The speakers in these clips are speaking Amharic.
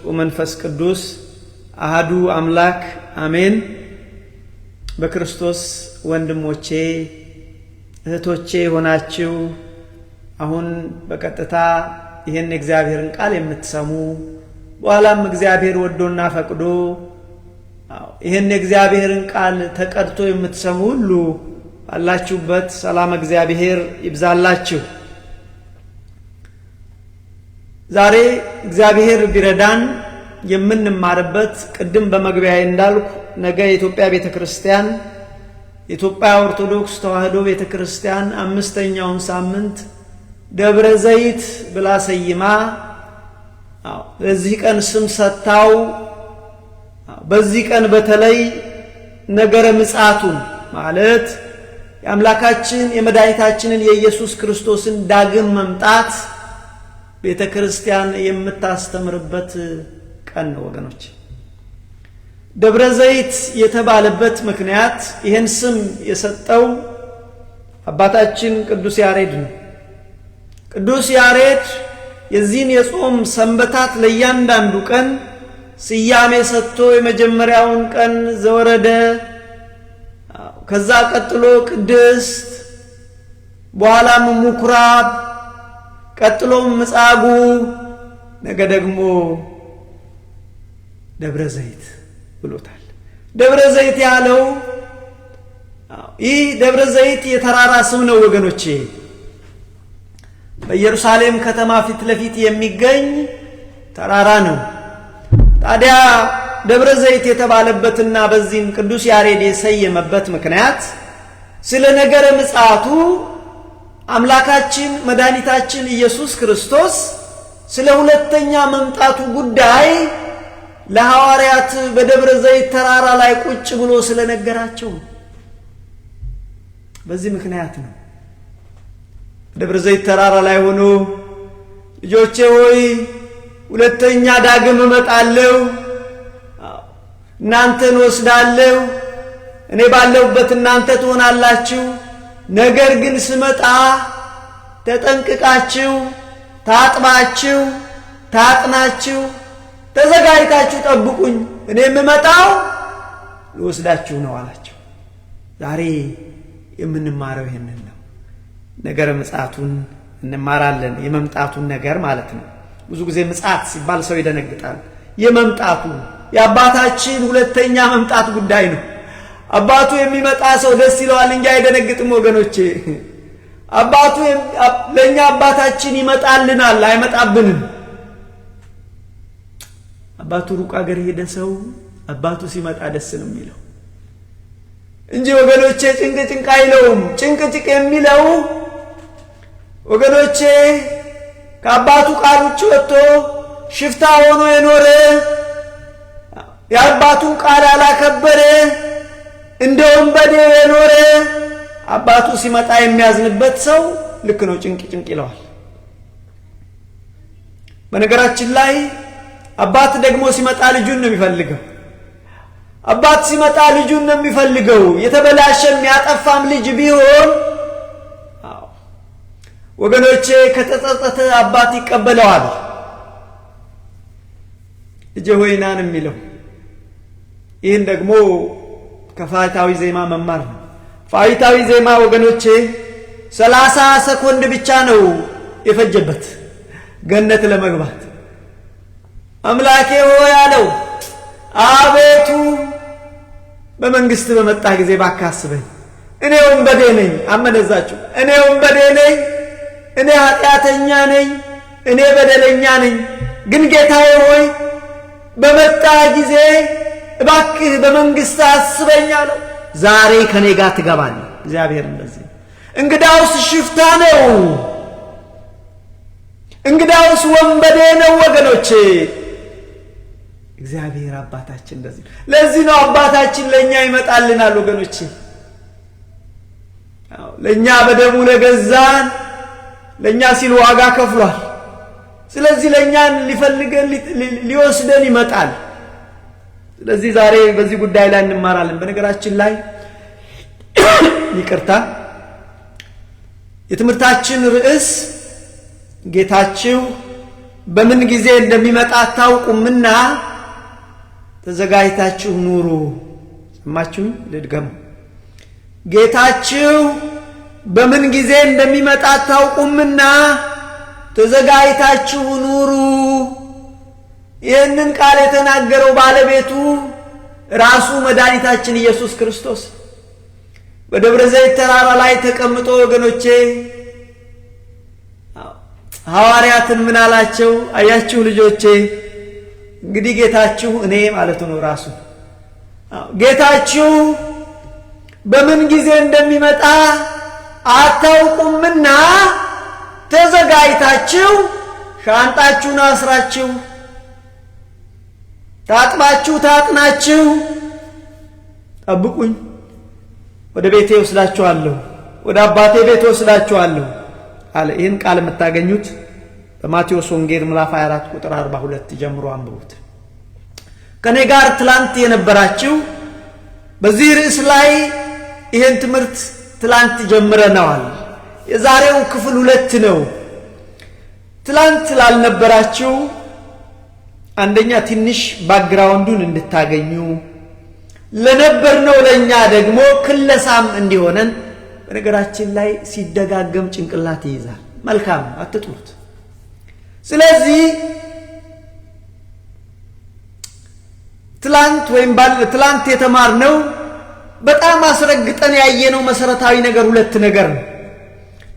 ወመንፈስ ቅዱስ አሐዱ አምላክ አሜን። በክርስቶስ ወንድሞቼ እህቶቼ ሆናችሁ አሁን በቀጥታ ይሄን እግዚአብሔርን ቃል የምትሰሙ በኋላም እግዚአብሔር ወዶና ፈቅዶ ይሄን እግዚአብሔርን ቃል ተቀድቶ የምትሰሙ ሁሉ ባላችሁበት ሰላም እግዚአብሔር ይብዛላችሁ። ዛሬ እግዚአብሔር ቢረዳን የምንማርበት ቅድም በመግቢያዬ እንዳልኩ ነገ የኢትዮጵያ ቤተክርስቲያን የኢትዮጵያ ኦርቶዶክስ ተዋሕዶ ቤተክርስቲያን አምስተኛውን ሳምንት ደብረ ዘይት ብላ ሰይማ በዚህ ቀን ስም ሰጥታው በዚህ ቀን በተለይ ነገረ ምጽአቱን ማለት የአምላካችን የመድኃኒታችንን የኢየሱስ ክርስቶስን ዳግም መምጣት ቤተክርስቲያን የምታስተምርበት ቀን ነው ወገኖች። ደብረ ዘይት የተባለበት ምክንያት ይሄን ስም የሰጠው አባታችን ቅዱስ ያሬድ ነው። ቅዱስ ያሬድ የዚህን የጾም ሰንበታት ለእያንዳንዱ ቀን ስያሜ ሰጥቶ የመጀመሪያውን ቀን ዘወረደ፣ ከዛ ቀጥሎ ቅድስት፣ በኋላም ምኩራብ፣ ቀጥሎም ምጻጉዕ፣ ነገ ደግሞ ደብረ ዘይት ብሎታል። ደብረ ዘይት ያለው ይህ ደብረ ዘይት የተራራ ስም ነው ወገኖቼ። በኢየሩሳሌም ከተማ ፊት ለፊት የሚገኝ ተራራ ነው። ታዲያ ደብረ ዘይት የተባለበትና በዚህም ቅዱስ ያሬድ የሰየመበት ምክንያት ስለ ነገረ ምጽአቱ አምላካችን መድኃኒታችን ኢየሱስ ክርስቶስ ስለ ሁለተኛ መምጣቱ ጉዳይ ለሐዋርያት በደብረ ዘይት ተራራ ላይ ቁጭ ብሎ ስለነገራቸው በዚህ ምክንያት ነው። ደብረ ዘይት ተራራ ላይ ሆኖ ልጆቼ ሆይ ሁለተኛ ዳግም እመጣለሁ፣ እናንተን ወስዳለሁ፣ እኔ ባለሁበት እናንተ ትሆናላችሁ፣ ነገር ግን ስመጣ ተጠንቅቃችሁ ታጥባችሁ ታጥናችሁ ተዘጋጅታችሁ ጠብቁኝ፣ እኔ የምመጣው ልወስዳችሁ ነው አላቸው። ዛሬ የምንማረው ይሄንን ነው። ነገረ ምጽአቱን እንማራለን። የመምጣቱን ነገር ማለት ነው። ብዙ ጊዜ ምጽአት ሲባል ሰው ይደነግጣል። የመምጣቱ የአባታችን ሁለተኛ መምጣት ጉዳይ ነው። አባቱ የሚመጣ ሰው ደስ ይለዋል እንጂ አይደነግጥም ወገኖቼ። አባቱ ለኛ አባታችን ይመጣልናል፣ አይመጣብንም። አባቱ ሩቅ አገር ሄደ ሰው አባቱ ሲመጣ ደስ ነው የሚለው እንጂ ወገኖቼ ጭንቅ ጭንቅ አይለውም። ጭንቅ ጭንቅ የሚለው ወገኖቼ ከአባቱ ቃል ውጭ ወጥቶ ሽፍታ ሆኖ የኖረ የአባቱን ቃል ያላከበረ እንደ ወንበዴ የኖረ አባቱ ሲመጣ የሚያዝንበት ሰው ልክ ነው፣ ጭንቅ ጭንቅ ይለዋል። በነገራችን ላይ አባት ደግሞ ሲመጣ ልጁን ነው የሚፈልገው። አባት ሲመጣ ልጁን ነው የሚፈልገው። የተበላሸም ያጠፋም ልጅ ቢሆን ወገኖቼ ከተጸጸተ አባት ይቀበለዋል። ልጄ ሆይ ና ነው የሚለው። ይህን ደግሞ ከፋይታዊ ዜማ መማር ነው። ፋይታዊ ዜማ ወገኖቼ 30 ሰኮንድ ብቻ ነው የፈጀበት ገነት ለመግባት። አምላኬ ሆይ አለው፣ አቤቱ በመንግስት በመጣ ጊዜ ባካስበኝ፣ እኔ ወንበዴ ነኝ። አመነዛችሁ። እኔ ወንበዴ ነኝ፣ እኔ ኃጢአተኛ ነኝ፣ እኔ በደለኛ ነኝ። ግን ጌታዬ ሆይ በመጣ ጊዜ እባክህ በመንግስት አስበኝ አለው። ዛሬ ከኔ ጋር ትገባለህ። እግዚአብሔር እንደዚህ እንግዳውስ ሽፍታ ነው፣ እንግዳውስ ወንበዴ ነው ወገኖቼ። እግዚአብሔር አባታችን እንደዚህ። ለዚህ ነው አባታችን ለኛ ይመጣልናል ወገኖቼ። ለኛ በደሙ ለገዛን ለኛ ሲል ዋጋ ከፍሏል። ስለዚህ ለኛን ሊፈልገን ሊወስደን ይመጣል። ስለዚህ ዛሬ በዚህ ጉዳይ ላይ እንማራለን። በነገራችን ላይ ይቅርታ የትምህርታችን ርዕስ ጌታችሁ በምን ጊዜ እንደሚመጣ አታውቁምና ተዘጋጅታችሁ ኑሩ። ሰማችሁ? ልድገም። ጌታችሁ በምን ጊዜ እንደሚመጣ አታውቁምና ተዘጋጅታችሁ ኑሩ። ይህንን ቃል የተናገረው ባለቤቱ ራሱ መድኃኒታችን ኢየሱስ ክርስቶስ በደብረ ዘይት ተራራ ላይ ተቀምጦ ወገኖቼ ሐዋርያትን ምን አላቸው? አያችሁ ልጆቼ፣ እንግዲህ ጌታችሁ እኔ ማለት ነው ራሱ ጌታችሁ በምን ጊዜ እንደሚመጣ አታውቁምና ተዘጋጅታችሁ ሻንጣችሁን አስራችሁ ታጥባችሁ ታጥናችሁ ጠብቁኝ፣ ወደ ቤቴ ወስዳችኋለሁ፣ ወደ አባቴ ቤት ወስዳችኋለሁ አለ። ይህን ቃል የምታገኙት በማቴዎስ ወንጌል ምዕራፍ 24 ቁጥር 42 ጀምሮ አንብቡት። ከኔ ጋር ትላንት የነበራችሁ በዚህ ርዕስ ላይ ይህን ትምህርት ትላንት ጀምረናል። የዛሬው ክፍል 2 ነው። ትላንት ላልነበራችሁ አንደኛ ትንሽ ባክግራውንዱን እንድታገኙ፣ ለነበርነው ለኛ ደግሞ ክለሳም እንዲሆነን። በነገራችን ላይ ሲደጋገም ጭንቅላት ይይዛል። መልካም አትጥሩት። ስለዚህ ትላንት የተማርነው በጣም አስረግጠን ያየነው መሰረታዊ ነገር 2 ነገር ነው።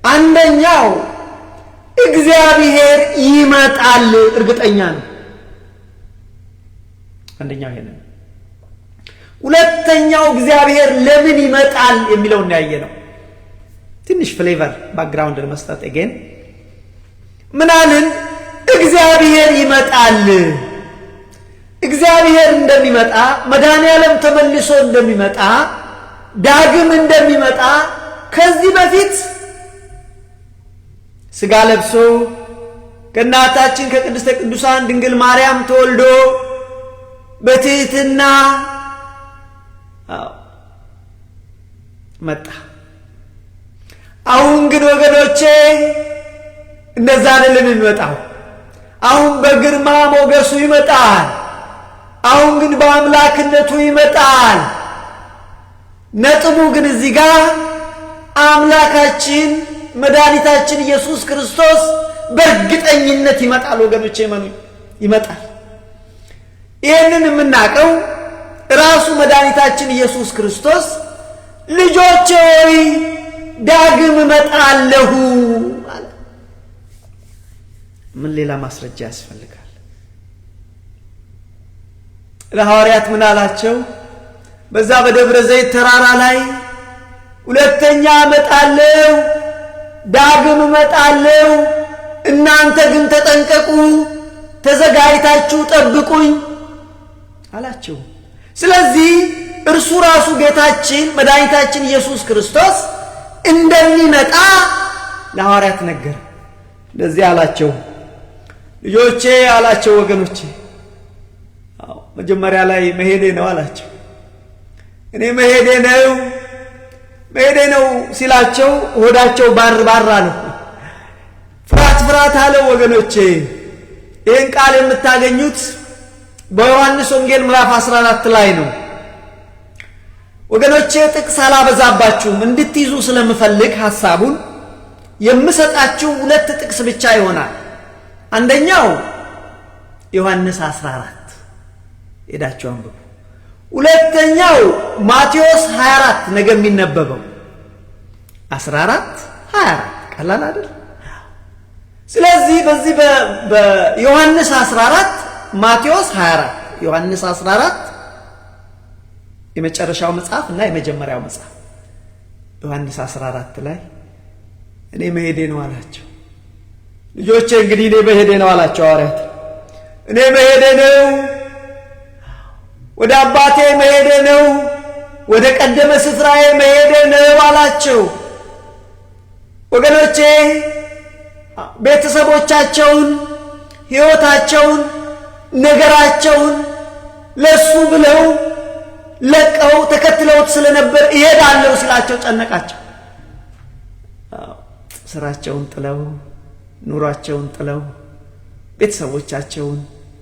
አንደኛው እግዚአብሔር ይመጣል፣ እርግጠኛ ነው። አንደኛው ይሄ ነው። ሁለተኛው እግዚአብሔር ለምን ይመጣል የሚለውን ያየነው። ትንሽ ፍሌቨር ባክግራውንድ ለመስጠት again ምናልን እግዚአብሔር ይመጣል። እግዚአብሔር እንደሚመጣ፣ መድኃኔዓለም ተመልሶ እንደሚመጣ፣ ዳግም እንደሚመጣ ከዚህ በፊት ሥጋ ለብሶ ከእናታችን ከቅድስተ ቅዱሳን ድንግል ማርያም ተወልዶ በትሕትና መጣ። አሁን ግን ወገኖቼ እንደዛ አይደለም የሚመጣው። አሁን በግርማ ሞገሱ ይመጣል። አሁን ግን በአምላክነቱ ይመጣል። ነጥቡ ግን እዚህ ጋር አምላካችን መድኃኒታችን ኢየሱስ ክርስቶስ በእርግጠኝነት ይመጣል። ወገኖቼ መኑኝ፣ ይመጣል። ይህንን የምናውቀው ራሱ መድኃኒታችን ኢየሱስ ክርስቶስ ልጆቼ ሆይ ዳግም እመጣለሁ አለ። ምን ሌላ ማስረጃ ያስፈልጋል? ለሐዋርያት ምን አላቸው? በዛ በደብረ ዘይት ተራራ ላይ ሁለተኛ እመጣለሁ፣ ዳግም እመጣለሁ፣ እናንተ ግን ተጠንቀቁ፣ ተዘጋጅታችሁ ጠብቁኝ አላቸው። ስለዚህ እርሱ ራሱ ጌታችን መድኃኒታችን ኢየሱስ ክርስቶስ እንደሚመጣ ለሐዋርያት ነገረ። እንደዚህ አላቸው፣ ልጆቼ አላቸው፣ ወገኖቼ መጀመሪያ ላይ መሄዴ ነው አላቸው። እኔ መሄዴ ነው ሲላቸው ሆዳቸው ባር አለ። ፍርሃት አለው። ወገኖቼ ይህን ቃል የምታገኙት በዮሐንስ ወንጌል ምዕራፍ 14 ላይ ነው። ወገኖቼ ጥቅስ አላበዛባችሁም፣ እንድትይዙ ስለምፈልግ ሐሳቡን የምሰጣችሁ 2 ጥቅስ ብቻ ይሆናል። አንደኛው ዮሐንስ 14 ሄዳችሁ አንብቡ። ሁለተኛው ማቴዎስ 24 ነገ የሚነበበው 14 24 ቀላል አይደል? ስለዚህ በዚህ በዮሐንስ 14 ማቴዎስ 24 ዮሐንስ 14 የመጨረሻው መጽሐፍ እና የመጀመሪያው መጽሐፍ ዮሐንስ 14 ላይ እኔ መሄዴ ነው አላቸው። ልጆቼ እንግዲህ እኔ መሄዴ ነው አላቸው ሐዋርያት። እኔ መሄዴ ነው፣ ወደ አባቴ መሄዴ ነው፣ ወደ ቀደመ ስፍራዬ መሄዴ ነው አላቸው። ወገኖቼ ቤተሰቦቻቸውን፣ ሕይወታቸውን፣ ነገራቸውን ለሱ ብለው ለቀው ተከትለውት ስለነበር እሄዳለሁ ሲላቸው ጨነቃቸው። ስራቸውን ጥለው ኑሯቸውን ጥለው ቤተሰቦቻቸውን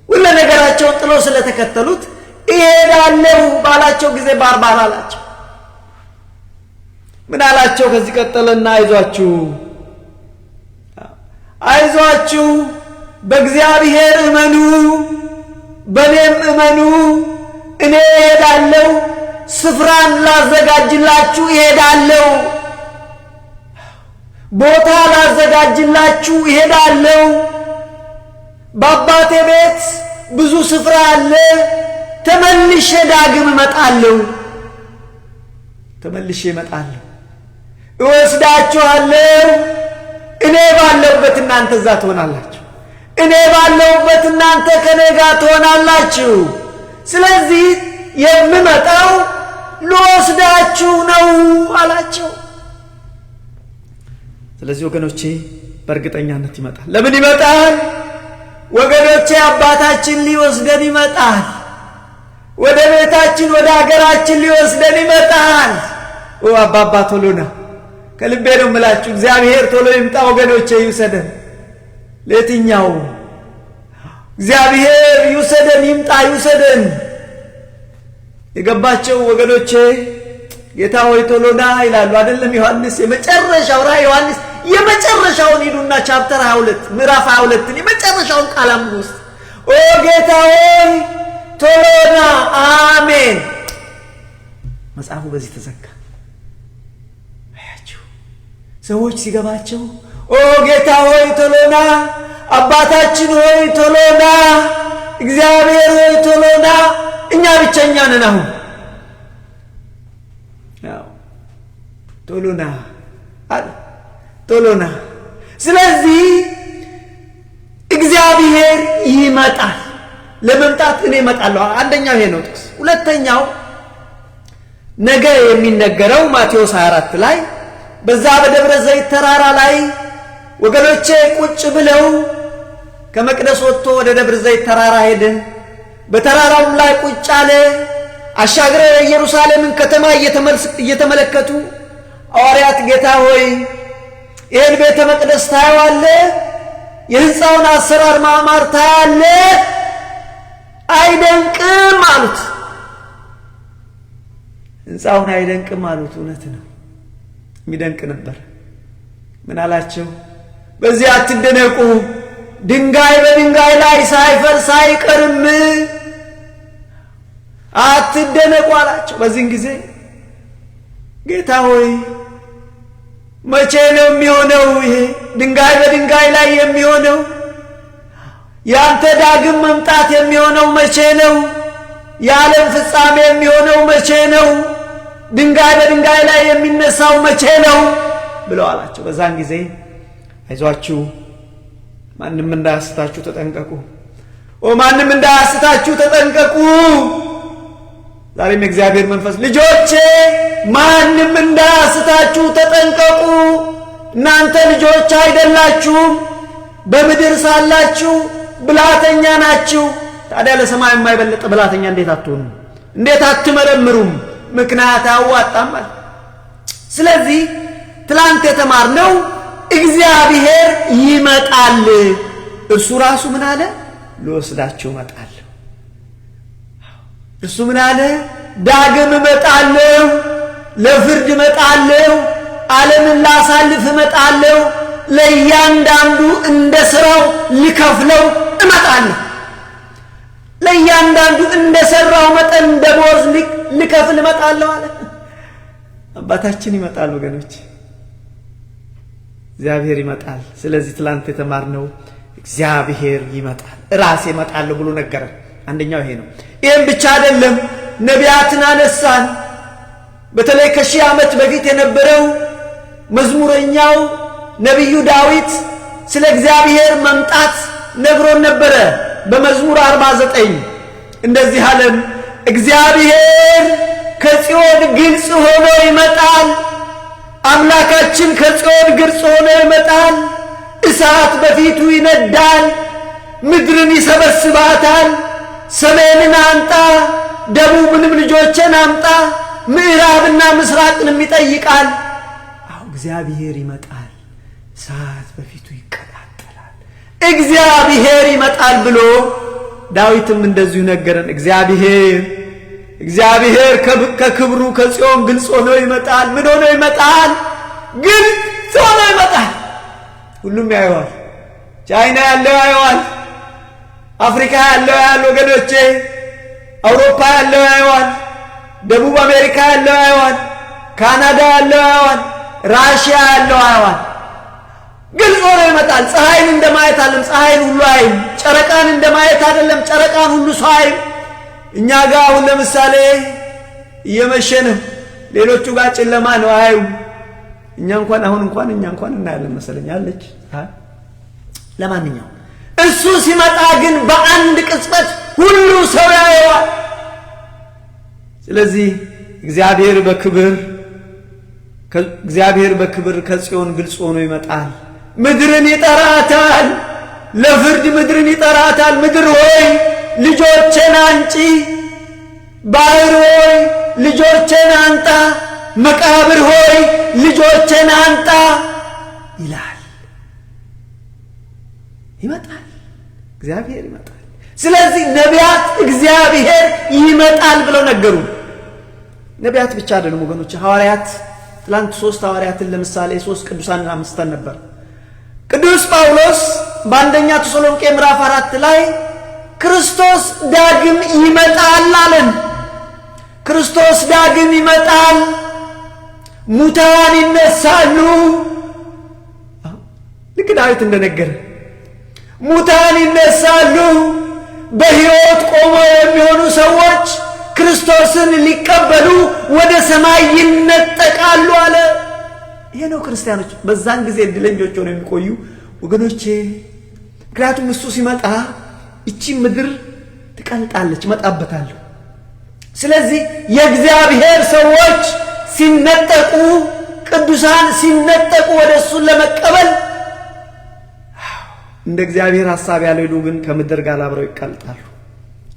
ሁሉ ነገራቸውን ጥሎ ስለተከተሉት እሄዳለሁ ባላቸው ጊዜ ባርባር አላቸው። ምን አላቸው? ከዚህ ቀጠለና አይዟችሁ በእግዚአብሔር እመኑ በእኔም እመኑ። እኔ እሄዳለሁ፣ ስፍራን ላዘጋጅላችሁ እሄዳለሁ፣ ቦታ ላዘጋጅላችሁ እሄዳለሁ። በአባቴ ቤት ብዙ ስፍራ አለ። ተመልሼ ዳግም እመጣለሁ፣ እወስዳችኋለሁ። እኔ ባለሁበት እናንተ እዛ ትሆናላችሁ፣ እኔ ባለሁበት እናንተ ከኔ ጋር ትሆናላችሁ። ስለዚህ የምመጣው ልወስዳችሁ ነው አላቸው። ስለዚህ ወገኖቼ በእርግጠኛነት ይመጣል። ለምን ይመጣል? ወገኖቼ አባታችን ሊወስደን ይመጣል። ወደ ቤታችን ወደ ሀገራችን ሊወስደን ይመጣል። አባባ ቶሎና ከልቤ ነው የምላችሁ። እግዚአብሔር ቶሎ ይምጣ ወገኖቼ፣ ይውሰደን። ለየትኛው እግዚአብሔር ይውሰደን፣ ይምጣ ይውሰደን። የገባቸው ወገኖቼ ጌታ ሆይ ቶሎና ይላሉ አይደለም? ዮሐንስ የመጨረሻው ራእይ ዮሐንስ የመጨረሻውን ሂዱና ቻፕተር 22 ምዕራፍ 22 የመጨረሻውን ቃል ውስጥ ኦ ጌታ ሆይ ቶሎና አሜን። መጽሐፉ በዚህ ተዘጋ። አያችሁ ሰዎች ሲገባቸው ኦ ጌታ ሆይ ቶሎና፣ አባታችን ሆይ ቶሎና፣ እግዚአብሔር ሆይ ቶሎና። እኛ ብቸኛ ነን አሁን። ቶሎና አለ ቶሎና። ስለዚህ እግዚአብሔር ይመጣል። ለመምጣት እኔ እመጣለሁ። አንደኛው ይሄ ነው ጥቅስ። ሁለተኛው ነገ የሚነገረው ማቴዎስ 24 ላይ በዛ በደብረ ዘይት ተራራ ላይ ወገኖቼ ቁጭ ብለው ከመቅደስ ወጥቶ ወደ ደብረ ዘይት ተራራ ሄደ። በተራራው ላይ ቁጭ አለ። አሻግረው የኢየሩሳሌምን ከተማ እየተመለከቱ ሐዋርያት ጌታ ሆይ ይህን ቤተ መቅደስ ታየዋለህ? የሕንፃውን አሰራር ማማር ታያለህ? አይደንቅም አሉት። ሕንፃውን አይደንቅም አሉት። እውነት ነው፣ የሚደንቅ ነበር። ምን አላቸው? በዚህ አትደነቁ፣ ድንጋይ በድንጋይ ላይ ሳይፈርስ አይቀርም፣ አትደነቁ አላቸው። በዚህን ጊዜ ጌታ ሆይ መቼ ነው የሚሆነው? ይሄ ድንጋይ በድንጋይ ላይ የሚሆነው ያንተ ዳግም መምጣት የሚሆነው መቼ ነው? የዓለም ፍጻሜ የሚሆነው መቼ ነው? ድንጋይ በድንጋይ ላይ የሚነሳው መቼ ነው ብለው አላቸው። በዛን ጊዜ አይዟችሁ፣ ማንም እንዳያስታችሁ ተጠንቀቁ፣ ማንም እንዳያስታችሁ ተጠንቀቁ። ዛሬም የእግዚአብሔር መንፈስ ልጆቼ ማንም እንዳያስታችሁ ተጠንቀቁ። እናንተ ልጆች አይደላችሁም፣ በምድር ሳላችሁ ብላተኛ ናችሁ። ታዲያ ለሰማይ የማይበልጥ ብላተኛ እንዴት አትሆኑ? እንዴት አትመረምሩም? ምክንያት አያዋጣም ማለት። ስለዚህ ትላንት የተማርነው እግዚአብሔር ይመጣል። እርሱ ራሱ ምን አለ? ልወስዳችሁ እመጣለሁ። እርሱ ምን አለ? ዳግም እመጣለሁ፣ ለፍርድ እመጣለሁ፣ ዓለምን ላሳልፍ እመጣለሁ፣ ለእያንዳንዱ እንደ ሥራው ልከፍለው እመጣለሁ። ለእያንዳንዱ እንደ ሠራው መጠን ደሞዝ ልከፍል እመጣለሁ አለ። አባታችን ይመጣል ወገኖች፣ እግዚአብሔር ይመጣል። ስለዚህ ትላንት የተማርነው እግዚአብሔር ይመጣል፣ ራሴ እመጣለሁ ብሎ ነገረን። አንደኛው ይሄ ነው። ይህም ብቻ አይደለም፣ ነቢያትን አነሳን። በተለይ ከ1000 ዓመት በፊት የነበረው መዝሙረኛው ነቢዩ ዳዊት ስለ እግዚአብሔር መምጣት ነግሮን ነበረ። በመዝሙር 49 እንደዚህ አለን፣ እግዚአብሔር ከጽዮን ግልጽ ሆኖ ይመጣል። አምላካችን ከጽዮን ግልጽ ሆኖ ይመጣል። እሳት በፊቱ ይነዳል፣ ምድርን ይሰበስባታል። ሰሜንን አምጣ፣ ደቡብንም ልጆችን አምጣ፣ ምዕራብና ምስራቅንም ይጠይቃል። አዎ እግዚአብሔር ይመጣል፣ እሳት በፊቱ ይቀጣጠላል፣ እግዚአብሔር ይመጣል ብሎ ዳዊትም እንደዚሁ ነገረን። እግዚአብሔር ከክብሩ ከጽዮን ግልጽ ሆኖ ይመጣል። ምን ሆኖ ይመጣል? ግልጽ ሆኖ ይመጣል። ሁሉም ያየዋል። ቻይና ያለው ያየዋል። አፍሪካ ያለው ያያል ወገኖቼ። አውሮፓ ያለው ያየዋል። ደቡብ አሜሪካ ያለው ያየዋል። ካናዳ ያለው ያየዋል። ራሽያ ያለው ያየዋል። ግልጽ ሆኖ ይመጣል። ፀሐይን እንደማየት አይደለም፣ ፀሐይን ሁሉ አይም። ጨረቃን እንደማየት አይደለም፣ ጨረቃን ሁሉ ሰው አይም። እኛ ጋር አሁን ለምሳሌ እየመሸ ነው፣ ሌሎቹ ጋር ጨለማ ነው፣ አያዩም። እኛ እንኳን እናያለን መሰለኝ አለች። ለማንኛውም እሱ ሲመጣ ግን በአንድ ቅጽበት ሁሉ ሰው ያየዋል። ስለዚህ እግዚአብሔር በክብር ከጽዮን ግልጽ ሆኖ ይመጣል። ምድርን ይጠራታል፣ ለፍርድ ምድርን ይጠራታል። ምድር ሆይ ልጆቼን አንጪ፣ ባህር ሆይ ልጆቼን አንጣ፣ መቃብር ሆይ ልጆቼን አንጣ ይላል። ይመጣል፣ እግዚአብሔር ይመጣል። ስለዚህ ነቢያት እግዚአብሔር ይመጣል ብለው ነገሩ። ነቢያት ብቻ አይደሉም ወገኖች፣ ሐዋርያት። ትላንት 3 ሐዋርያትን ለምሳሌ 3 ቅዱሳንን አምስተን ነበር። ቅዱስ ጳውሎስ በአንደኛ ተሰሎንቄ ምዕራፍ 4 ላይ ክርስቶስ ዳግም ይመጣል አለን። ክርስቶስ ዳግም ይመጣል፣ ሙታን ይነሳሉ። ልክ ዳዊት እንደነገረ ሙታን ይነሳሉ። በሕይወት ቆመው የሚሆኑ ሰዎች ክርስቶስን ሊቀበሉ ወደ ሰማይ ይነጠቃሉ አለ። ይሄ ነው ክርስቲያኖች በዛን ጊዜ እድለኞች ሆነው የሚቆዩ ወገኖቼ። ምክንያቱም እሱ ሲመጣ እቺ ምድር ትቀልጣለች፣ መጣበታለሁ። ስለዚህ የእግዚአብሔር ሰዎች ሲነጠቁ፣ ቅዱሳን ሲነጠቁ ወደ እሱን ለመቀበል እንደ እግዚአብሔር ሐሳብ ያልሄዱ ግን ከምድር ጋር አብረው ይቀልጣሉ።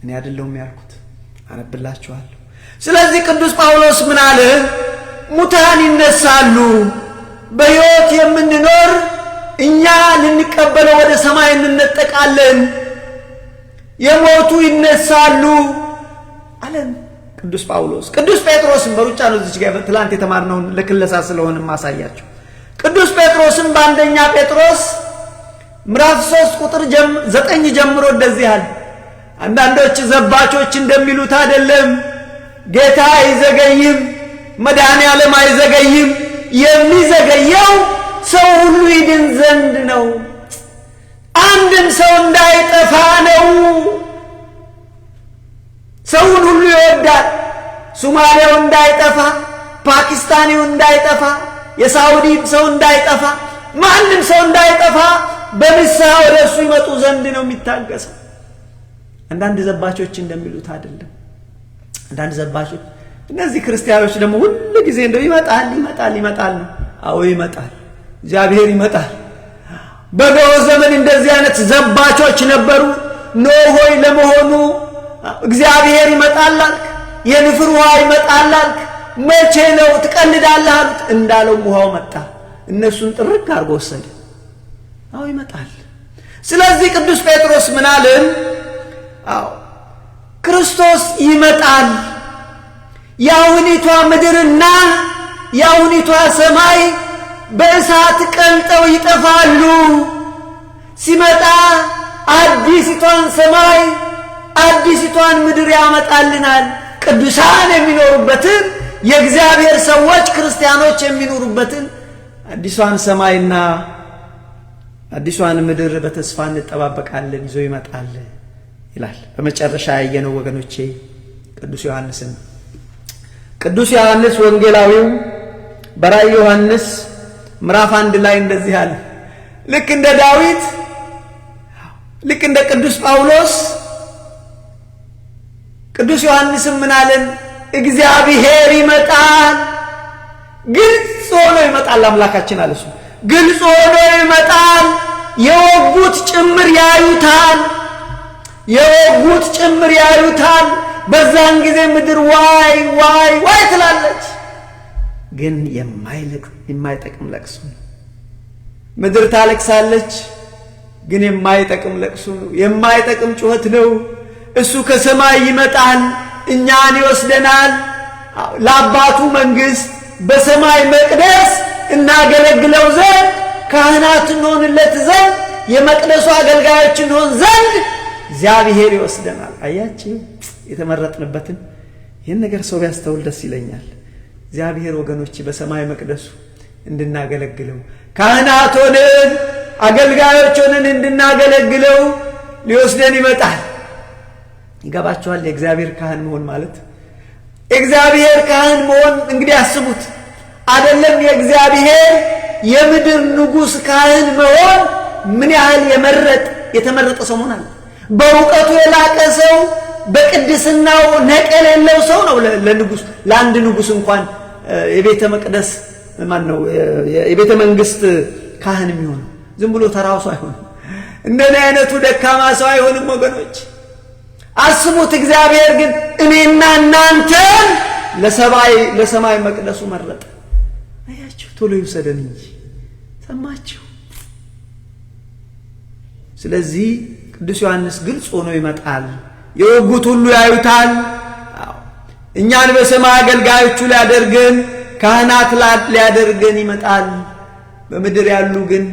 እኔ አይደለሁም ያልኩት፣ አነብላችኋለሁ። ስለዚህ ቅዱስ ጳውሎስ ምን አለ? ሙታን ይነሳሉ፣ በሕይወት የምንኖር እኛ ልንቀበለው ወደ ሰማይ እንነጠቃለን። የሞቱ ይነሳሉ አለን ቅዱስ ጳውሎስ። ቅዱስ ጴጥሮስም በሩጫ ነው እዚህ ጋር ትላንት የተማርነውን ለክለሳ ስለሆነ ማሳያቸው። ቅዱስ ጴጥሮስም በአንደኛ ጴጥሮስ ምዕራፍ 3 ቁጥር 9 ጀምሮ እንደዚህ አለ። አንዳንዶች ዘባቾች እንደሚሉት አይደለም፣ ጌታ አይዘገይም፣ መድኃኔዓለም አይዘገይም። የሚዘገየው ሰው ሁሉ ይድን ዘንድ ነው፣ አንድም ሰው እንዳይጠፋ ነው። ሰውን ሁሉ ይወዳል። ሶማሌው እንዳይጠፋ፣ ፓኪስታኒው እንዳይጠፋ፣ የሳውዲ ሰው እንዳይጠፋ፣ ማንም ሰው እንዳይጠፋ በንስሐ ወደ እሱ ይመጡ ዘንድ ነው የሚታገሰው። አንዳንድ ዘባቾች እንደሚሉት አይደለም። አንዳንድ ዘባቾች እነዚህ ክርስቲያኖች ደግሞ ሁሉ ጊዜ እንደው ይመጣል ነው። አዎ ይመጣል፣ እግዚአብሔር ይመጣል። በኖህ ዘመን እንደዚህ አይነት ዘባቾች ነበሩ። ኖህ ሆይ ለመሆኑ እግዚአብሔር ይመጣል አልክ? የንፍር ውሃ ይመጣል አልክ? መቼ ነው ትቀልዳለህ አሉት። እንዳለው ውሃው መጣ፣ እነሱን ጥርቅ አድርጎ ወሰደ። አዎ ይመጣል። ስለዚህ ቅዱስ ጴጥሮስ ምን አለን? አዎ ክርስቶስ ይመጣል። የአሁኒቷ ምድርና የአሁኒቷ ሰማይ በእሳት ቀልጠው ይጠፋሉ። ሲመጣ አዲሲቷን ሰማይ አዲሲቷን ምድር ያመጣልናል። ቅዱሳን የሚኖሩበትን፣ የእግዚአብሔር ሰዎች ክርስቲያኖች የሚኖሩበትን አዲሷን ሰማይና አዲሷን ምድር በተስፋ እንጠባበቃለን። ይዞ ይመጣል ይላል። በመጨረሻ ያየነው ወገኖቼ ቅዱስ ዮሐንስ ወንጌላዊው በራእየ ዮሐንስ ምዕራፍ 1 ላይ እንደዚህ አለ። ልክ እንደ ዳዊት፣ ልክ እንደ ቅዱስ ጳውሎስ ቅዱስ ዮሐንስም ምን አለን? እግዚአብሔር ይመጣል፣ ግልጽ ሆኖ ይመጣል። አምላካችን አለ እሱ ግልጽ ሆኖ ይመጣል። የወጉት ጭምር ያዩታል። በዛን ጊዜ ምድር ዋይ ዋይ ዋይ ትላለች። ግን የማይጠቅም ለቅሶ ነው። ምድር ታለቅሳለች፣ ግን የማይጠቅም ለቅሶ ነው፣ የማይጠቅም ጩኸት ነው። እሱ ከሰማይ ይመጣል፣ እኛን ይወስደናል። ለአባቱ መንግሥት በሰማይ መቅደስ እናገለግለው ዘንድ ካህናት እንሆንለት ዘንድ የመቅደሱ አገልጋዮች እንሆን ዘንድ እግዚአብሔር ይወስደናል። አያችሁ የተመረጥንበትን ይህን ነገር ሰው ቢያስተውል ደስ ይለኛል። እግዚአብሔር ወገኖች በሰማይ መቅደሱ እንድናገለግለው ካህናት ሆነን አገልጋዮች ሆነን እንድናገለግለው ሊወስደን ይመጣል። ይገባችኋል? የእግዚአብሔር ካህን መሆን ማለት እግዚአብሔር ካህን መሆን እንግዲህ አስቡት። አይደለም የእግዚአብሔር የምድር ንጉሥ ካህን መሆን ምን ያህል የተመረጠ ሰው መሆን አለ። በእውቀቱ የላቀ ሰው፣ በቅድስናው ነቀል የሌለው ሰው ነው ለንጉሥ ለአንድ ንጉሥ እንኳን የቤተ መቅደስ ማነው የቤተ መንግስት ካህን የሚሆነው። ዝም ብሎ ተራው ሰው አይሆንም። እንደኔ አይነቱ ደካማ ሰው አይሆንም ወገኖች። አስቡት። እግዚአብሔር ግን እኔና እናንተን ለሰማይ መቅደሱ መረጠ። አያችሁ ቶሎ ይውሰደን እንጂ ሰማችሁ። ስለዚህ ቅዱስ ዮሐንስ ግልጽ ሆኖ ይመጣል። የወጉት ሁሉ ያዩታል። እኛን በሰማይ አገልጋዮቹ ሊያደርገን ካህናት ሊያደርገን ይመጣል። በምድር ያሉ ግን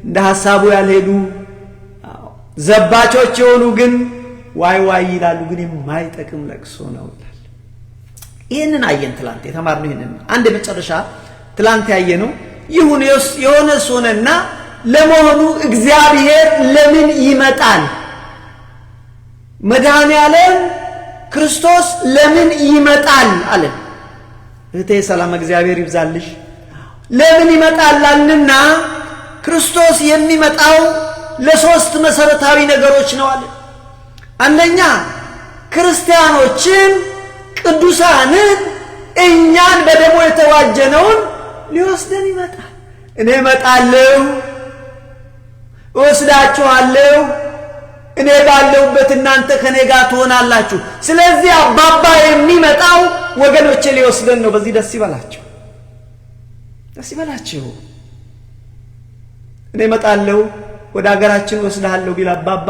እንደ ሐሳቡ ያልሄዱ ዘባቾች የሆኑ ግን ዋይ ዋይ ይላሉ። ግን የማይጠቅም ለቅሶ ነው ይላል። ይህንን አየን ትላንት የተማርነው። ይህንን አንድ መጨረሻ ትላንት ያየነው ይሁን የሆነስ ሆነና ለመሆኑ እግዚአብሔር ለምን ይመጣል? መድኃኔዓለም ክርስቶስ ለምን ይመጣል አለን። እህቴ ሰላም እግዚአብሔር ይብዛልሽ። ለምን ይመጣል አልንና ክርስቶስ የሚመጣው ለሶስት መሰረታዊ ነገሮች ነው አለ። አንደኛ ክርስቲያኖችን ቅዱሳንን እኛን በደሙ የተዋጀነውን ሊወስደን ይመጣል። እኔ እመጣለሁ፣ እወስዳችኋለሁ፣ እኔ ባለሁበት እናንተ ከኔ ጋር ትሆናላችሁ። ስለዚህ አባባ የሚመጣው ወገኖቼ ሊወስደን ነው። በዚህ ደስ ይበላችሁ፣ ደስ ይበላችሁ። እኔ እመጣለሁ ወደ ሀገራችን ወስዳለሁ ቢል አባባ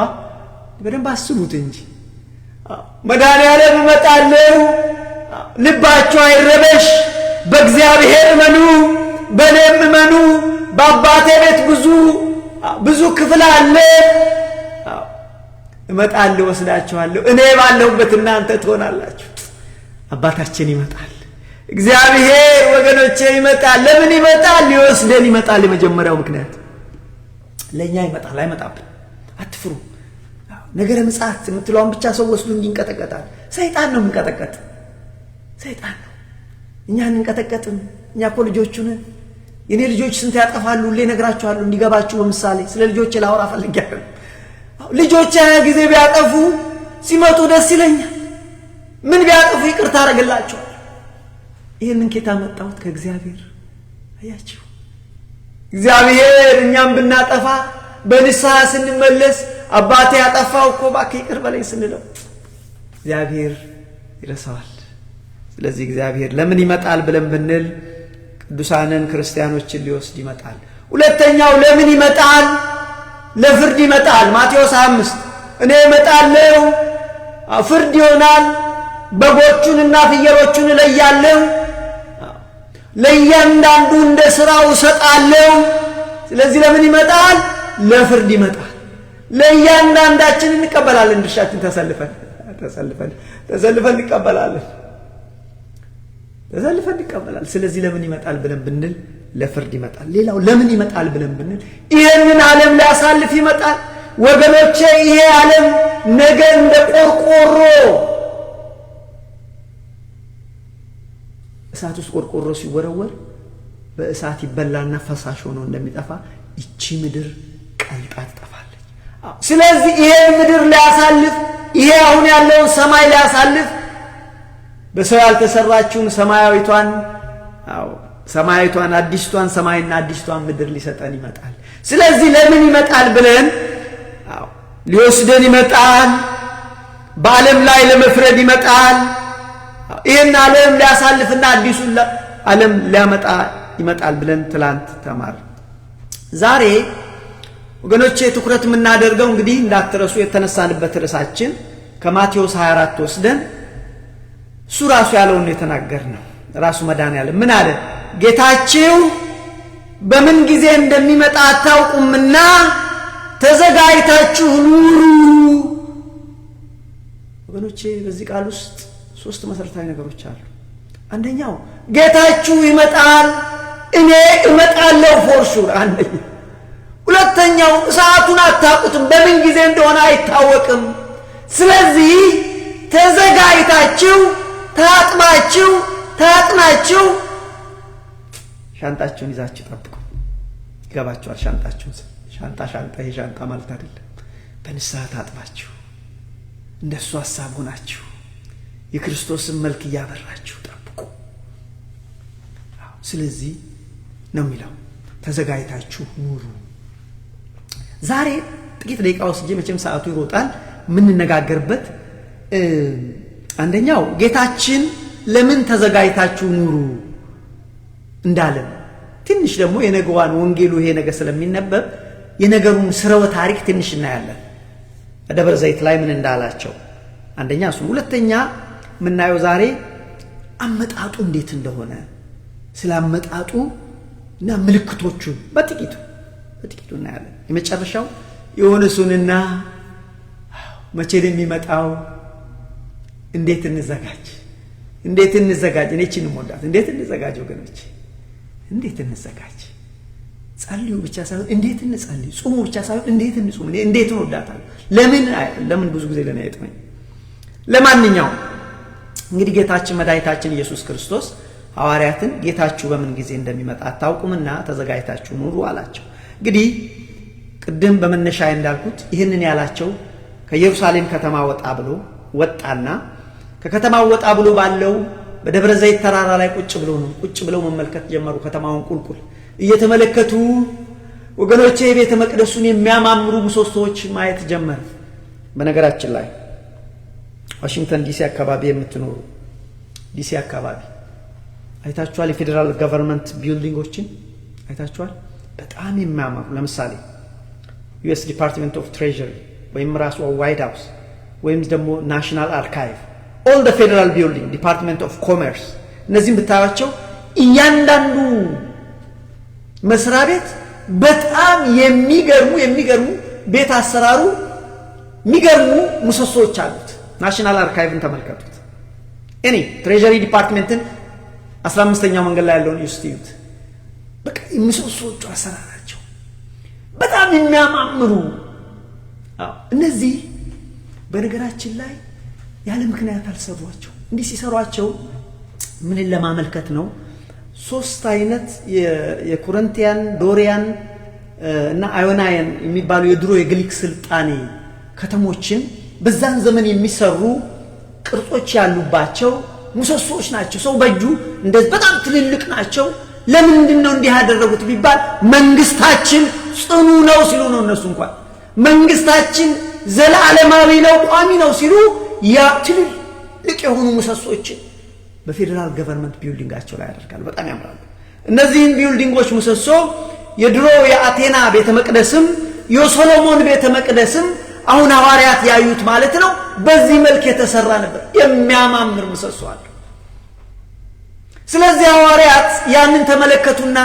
በደንብ አስቡት እንጂ መድኃኔዓለም እመጣለሁ፣ ልባችሁ አይረበሽ፣ በእግዚአብሔር እመኑ፣ በእኔም እመኑ፣ በአባቴ ቤት ብዙ ክፍል አለ፣ እመጣለሁ ወስዳችኋለሁ፣ እኔ ባለሁበት እናንተ ትሆናላችሁ። አባታችን ይመጣል። እግዚአብሔር ወገኖቼ ይመጣል። ለምን ይመጣል? ሊወስደን ይመጣል። የመጀመሪያው ምክንያት ለኛ ይመጣል። አይመጣብን፣ አትፍሩ። ነገረ ምጽአት የምትለውን ብቻ ሰው ወስዱ እንዲንቀጠቀጣል። ሰይጣን ነው የሚንቀጠቀጥ፣ ሰይጣን ነው። እኛ እንንቀጠቀጥም። እኛ እኮ ልጆቹ ነን። የኔ ልጆች ስንት ያጠፋሉ ሁሌ እነግራችኋለሁ እንዲገባችሁ። በምሳሌ ስለ ልጆቼ ላወራ ፈልጌያለሁ። ልጆቼ 20 ጊዜ ቢያጠፉ ሲመጡ ደስ ይለኛል። ምን ቢያጠፉ ይቅርታ አደርግላቸዋለሁ። ይህንን ኬታ መጣሁት ከእግዚአብሔር። አያችሁ እግዚአብሔር እኛም ብናጠፋ በንስሐ ስንመለስ አባቴ ያጠፋው እኮ እባክህ ይቅር በለኝ ስንለው እግዚአብሔር ይረሳዋል። ስለዚህ እግዚአብሔር ለምን ይመጣል ብለን ብንል ቅዱሳንን ክርስቲያኖችን ሊወስድ ይመጣል። ሁለተኛው ለምን ይመጣል? ለፍርድ ይመጣል። ማቴዎስ 5 እኔ እመጣለሁ፣ ፍርድ ይሆናል፣ በጎቹንና ፍየሎቹን እለያለሁ፣ ለእያንዳንዱ እንደ ሥራው እሰጣለሁ። ስለዚህ ለምን ይመጣል? ለፍርድ ይመጣል። ለእያንዳንዳችን እንቀበላለን። ድርሻችን ተሰልፈን እንቀበላለን። ስለዚህ ለምን ይመጣል ብለን ብንል ለፍርድ ይመጣል። ሌላው ለምን ይመጣል ብለን ብንል ይሄንን ዓለም ሊያሳልፍ ይመጣል። ወገኖቼ ይሄ ዓለም ነገ እንደ ቆርቆሮ እሳት ውስጥ ቆርቆሮ ሲወረወር በእሳት ይበላና ፈሳሽ ሆኖ እንደሚጠፋ እቺ ምድር ቀልጣ ትጠፋለች። ስለዚህ ይሄ ምድር ሊያሳልፍ ይሄ አሁን ያለውን ሰማይ ሊያሳልፍ በሰው ያልተሰራችውን ሰማያዊቷን አዲስቷን ሰማይና አዲስቷን ምድር ሊሰጠን ይመጣል። ስለዚህ ለምን ይመጣል ብለን ሊወስደን ይመጣል። በዓለም ላይ ለመፍረድ ይመጣል። ይህን ዓለም ሊያሳልፍና አዲሱን ዓለም ሊያመጣ ይመጣል ብለን ትላንት ተማር። ዛሬ ወገኖቼ ትኩረት የምናደርገው እንግዲህ እንዳትረሱ የተነሳንበት ርዕሳችን ከማቴዎስ 24 ወስደን እሱ ራሱ ያለውን የተናገርነው ራሱ መድኃኒዓለም ምን አለ? ጌታችሁ በምን ጊዜ እንደሚመጣ አታውቁምና ተዘጋጅታችሁ ኑሩ። ወገኖቼ በዚህ ቃል ውስጥ ሶስት መሰረታዊ ነገሮች አሉ። አንደኛው ጌታችሁ ይመጣል፣ እኔ እመጣለሁ ፎር ሹር። አንደኛ። ሁለተኛው ሰዓቱን አታውቁትም፣ በምን ጊዜ እንደሆነ አይታወቅም። ስለዚህ ተዘጋጅታችሁ ታጥናችሁ ሻንጣችሁን ይዛችሁ ጠብቁ። ይገባችኋል? ሻንጣችሁን ሻንጣ ይሄ ሻንጣ ማለት አይደለም። በንስሐ ታጥባችሁ እንደሱ ሐሳብ ሆናችሁ የክርስቶስን መልክ እያበራችሁ ጠብቁ። ስለዚህ ነው የሚለው ተዘጋጅታችሁ ኑሩ። ዛሬ ጥቂት ደቂቃ ወስጄ መቼም ሰዓቱ ይሮጣል የምንነጋገርበት አንደኛው ጌታችን ለምን ተዘጋጅታችሁ ኑሩ እንዳለ ትንሽ ደግሞ የነገዋን ወንጌሉ ይሄ ነገር ስለሚነበብ የነገሩን ስርወ ታሪክ ትንሽ እናያለን። ደብረ ዘይት ላይ ምን እንዳላቸው አንደኛ እሱ። ሁለተኛ ምናየው ዛሬ አመጣጡ እንዴት እንደሆነ ስላመጣጡ እና ምልክቶቹን በጥቂቱ እናያለን። የመጨረሻው የሆነ ሱንና መቼ እንደሚመጣው እንዴት እንዘጋጅ እኔ እቺን ሞዳት እንዴት እንዘጋጅ ወገኖች፣ እንዴት እንዘጋጅ። ጸልዩ ብቻ ሳይሆን እንዴት እንጸልይ፣ ጾሙ ብቻ ሳይሆን እንዴት እንጾም፣ እንዴት እንወዳታለን። ለምን ብዙ ጊዜ ለኔ አይጥመኝ። ለማንኛውም እንግዲህ ጌታችን መድኃኒታችን ኢየሱስ ክርስቶስ ሐዋርያትን ጌታችሁ በምን ጊዜ እንደሚመጣ አታውቁምና ተዘጋጅታችሁ ኑሩ አላቸው። እንግዲህ ቅድም በመነሻዬ እንዳልኩት ይህንን ያላቸው ከኢየሩሳሌም ከተማ ወጣና ከከተማው ወጣ ብሎ ባለው በደብረ ዘይት ተራራ ላይ ቁጭ ብለው መመልከት ጀመሩ። ከተማውን ቁልቁል እየተመለከቱ ወገኖቼ ቤተ መቅደሱን የሚያማምሩ ምሰሶዎች ማየት ጀመሩ። በነገራችን ላይ ዋሽንግተን ዲሲ አካባቢ የምትኖሩ ዲሲ አካባቢ አይታችኋል? የፌደራል ገቨርንመንት ቢልዲንጎችን አይታችኋል? በጣም የሚያማምሩ ለምሳሌ ዩኤስ ዲፓርትመንት ኦፍ ትሬዠሪ ወይም ራሱ ዋይት ሃውስ ወይም ደግሞ ናሽናል አርካይቭ ኦል ዘ ፌደራል ቢልዲንግ ዲፓርትመንት ኦፍ ኮመርስ እነዚህም ብታያቸው እያንዳንዱ መስሪያ ቤት በጣም የሚገርሙ ቤት አሰራሩ የሚገርሙ ምሰሶዎች አሉት። ናሽናል አርካይቭን ተመልከቱት። እኔ ትሬዠሪ ዲፓርትመንትን 15ኛው መንገድ ላይ ያለውን ይስቲዩት። በቃ ምሰሶቹ አሰራራቸው በጣም የሚያማምሩ። እነዚህ በነገራችን ላይ ያለ ምክንያት አልሰሯቸው። እንዲህ ሲሰሯቸው ምንን ለማመልከት ነው? ሶስት አይነት የኮሪንቲያን ዶሪያን እና አዮናያን የሚባሉ የድሮ የግሪክ ስልጣኔ ከተሞችን በዛን ዘመን የሚሰሩ ቅርጾች ያሉባቸው ምሰሶች ናቸው። ሰው በእጁ እንደዚህ በጣም ትልልቅ ናቸው። ለምንድን ነው እንዲህ ያደረጉት ቢባል መንግስታችን ጽኑ ነው ሲሉ ነው። እነሱ እንኳን መንግስታችን ዘላለማዊ ነው ቋሚ ነው ሲሉ ያ ትልልቅ የሆኑ ምሰሶችን በፌደራል ገቨርንመንት ቢልዲንጋቸው ላይ ያደርጋሉ። በጣም ያምራሉ። እነዚህን ቢልዲንጎች ምሰሶ የድሮ የአቴና ቤተ መቅደስም የሶሎሞን ቤተ መቅደስም አሁን ሐዋርያት ያዩት ማለት ነው በዚህ መልክ የተሰራ ነበር። የሚያማምር ምሰሶ አለ። ስለዚህ ሐዋርያት ያንን ተመለከቱና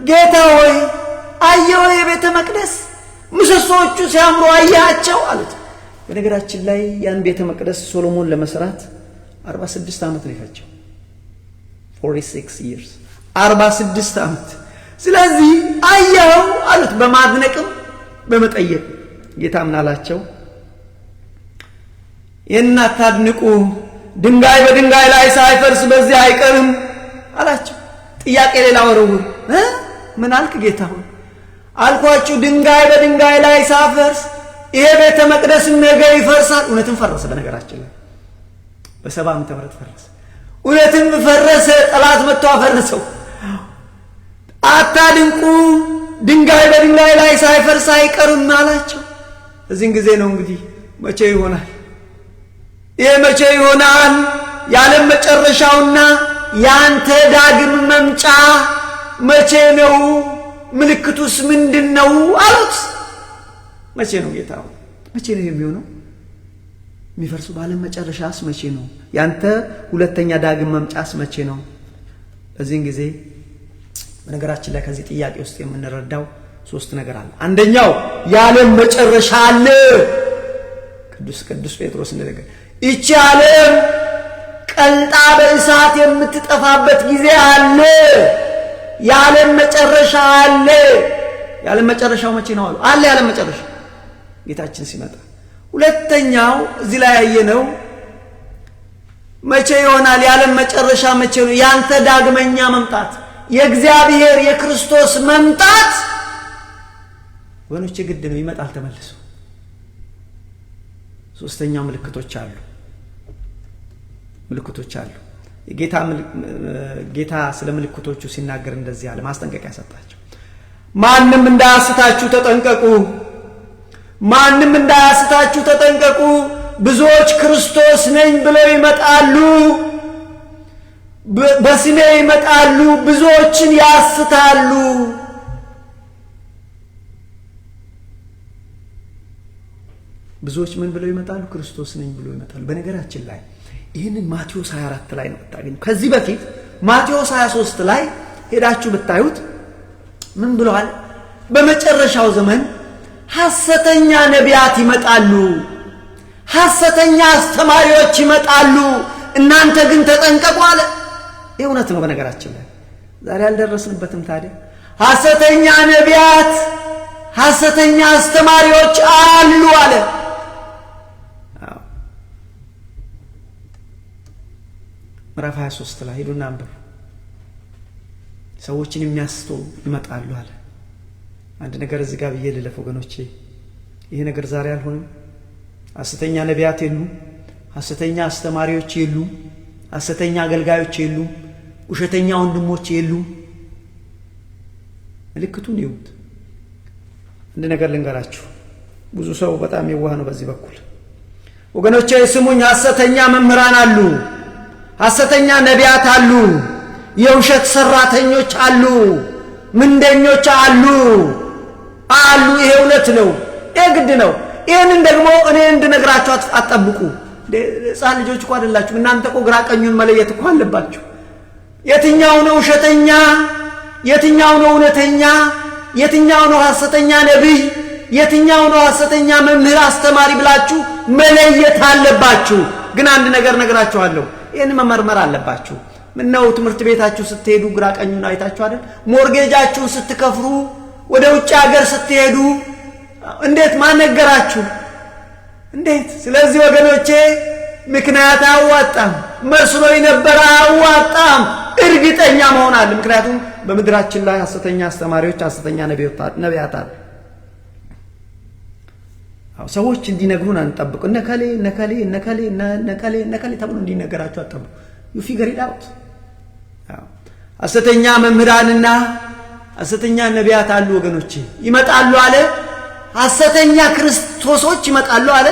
ጌታ ሆይ አየው የቤተ መቅደስ ምሰሶቹ ሲያምሩ አያቸው አሉት። በነገራችን ላይ ያን ቤተ መቅደስ ሶሎሞን ለመስራት 46 ዓመት ነው የፈጀው። 46 years 46 ዓመት። ስለዚህ አየው አሉት በማድነቅም በመጠየቅ። ጌታ ምን አላቸው? የናታድንቁ ድንጋይ በድንጋይ ላይ ሳይፈርስ በዚህ አይቀርም አላቸው። ጥያቄ ሌላ ወረውር። ምን አልክ ጌታ ሆይ? አልኳችሁ ድንጋይ በድንጋይ ላይ ሳይፈርስ ይሄ ቤተ መቅደስ ነገ ይፈርሳል። እውነትም ፈረሰ። በነገራችን ላይ በ70 ዓመተ ምህረት ፈረሰ። እውነትም ፈረሰ። ጠላት መጥቶ አፈረሰው። አታድንቁ ድንጋይ በድንጋይ ላይ ሳይፈርስ አይቀርም አላቸው። እዚህን ጊዜ ነው እንግዲህ መቼ ይሆናል ይሄ መቼ ይሆናል? የዓለም መጨረሻውና ያንተ ዳግም መምጫ መቼ ነው? ምልክቱስ ምንድነው? አሉት። መቼ ነው ጌታው? መቼ ነው የሚሆነው? የሚፈርሱ ባለም መጨረሻስ መቼ ነው? ያንተ ሁለተኛ ዳግም መምጫስ መቼ ነው? በዚህን ጊዜ በነገራችን ላይ ከዚህ ጥያቄ ውስጥ የምንረዳው ሶስት ነገር አለ። አንደኛው የዓለም መጨረሻ አለ። ቅዱስ ጴጥሮስ እንደነገረ ይቺ ዓለም ቀልጣ በእሳት የምትጠፋበት ጊዜ አለ። የዓለም መጨረሻ አለ። የዓለም መጨረሻው መቼ ነው አለ የዓለም መጨረሻ ጌታችን ሲመጣ። ሁለተኛው እዚህ ላይ ያየነው መቼ ይሆናል? የዓለም መጨረሻ መቼ ነው? ያንተ ዳግመኛ መምጣት፣ የእግዚአብሔር የክርስቶስ መምጣት ወኖች ግድ ነው። ይመጣል ተመልሶ። ሶስተኛው ምልክቶች አሉ። ጌታ ስለ ምልክቶቹ ሲናገር እንደዚህ አለ፣ ማስጠንቀቂያ ሰጣቸው። ማንም እንዳያስታችሁ ተጠንቀቁ። ማንም እንዳያስታችሁ ተጠንቀቁ። ብዙዎች ክርስቶስ ነኝ ብለው ይመጣሉ፣ በስሜ ይመጣሉ፣ ብዙዎችን ያስታሉ። ብዙዎች ምን ብለው ይመጣሉ? ክርስቶስ ነኝ ብለው ይመጣሉ። በነገራችን ላይ ይህንን ማቴዎስ 24 ላይ ነው የምታገኙ። ከዚህ በፊት ማቴዎስ 23 ላይ ሄዳችሁ ብታዩት ምን ብለዋል? በመጨረሻው ዘመን ሐሰተኛ ነቢያት ይመጣሉ፣ ሐሰተኛ አስተማሪዎች ይመጣሉ፣ እናንተ ግን ተጠንቀቁ አለ። ይህ እውነት ነው። በነገራችን ላይ ዛሬ አልደረስንበትም። ታዲያ ሐሰተኛ ነቢያት፣ ሐሰተኛ አስተማሪዎች አሉ አለ። ምዕራፍ 23 ላይ ሄዱና አንብቡ። ሰዎችን የሚያስቱ ይመጣሉ አለ። አንድ ነገር እዚህ ጋር ብዬ ልለፍ ወገኖቼ፣ ይሄ ነገር ዛሬ አልሆነም። ሐሰተኛ ነቢያት የሉም፣ ሐሰተኛ አስተማሪዎች የሉም፣ ሐሰተኛ አገልጋዮች የሉም፣ ውሸተኛ ወንድሞች የሉም። ምልክቱን ይሁት። አንድ ነገር ልንገራችሁ፣ ብዙ ሰው በጣም የዋህ ነው በዚህ በኩል። ወገኖቼ ስሙኝ፣ ሐሰተኛ መምህራን አሉ፣ ሐሰተኛ ነቢያት አሉ፣ የውሸት ሰራተኞች አሉ፣ ምንደኞች አሉ። ይሄ እውነት ነው። ይሄ ግድ ነው። ይሄንን ደግሞ እኔ እንድነግራችሁ አትጠብቁ። ሕፃን ልጆች እኮ አይደላችሁ እናንተ እኮ ግራ ቀኙን መለየት እኮ አለባችሁ። የትኛው ነው ውሸተኛ፣ የትኛው ነው እውነተኛ፣ የትኛው ነው ሐሰተኛ ነቢይ፣ የትኛው ነው ሐሰተኛ መምህር አስተማሪ ብላችሁ መለየት አለባችሁ። ግን አንድ ነገር ነግራችኋለሁ፣ ይሄን መመርመር አለባችሁ። ምነው ትምህርት ቤታችሁ ስትሄዱ ግራ ቀኙን አይታችሁ አይደል? ሞርጌጃችሁን ስትከፍሩ፣ ወደ ውጭ ሀገር ስትሄዱ እንዴት ማነገራችሁ? እንዴት? ስለዚህ ወገኖቼ ምክንያት አያዋጣም። መስሎኝ ነበር፣ አያዋጣም። እርግጠኛ መሆን አለ። ምክንያቱም በምድራችን ላይ ሐሰተኛ አስተማሪዎች፣ ሐሰተኛ ነቢያት አሉ። ሰዎች እንዲነግሩን አንጠብቁ። ነከሌ ተብሎ እንዲነገራችሁ አትጠብቁ። you figure it out። ሐሰተኛ መምህራንና ሐሰተኛ ነቢያት አሉ ወገኖቼ፣ ይመጣሉ አለ። ሐሰተኛ ክርስቶሶች ይመጣሉ አለ።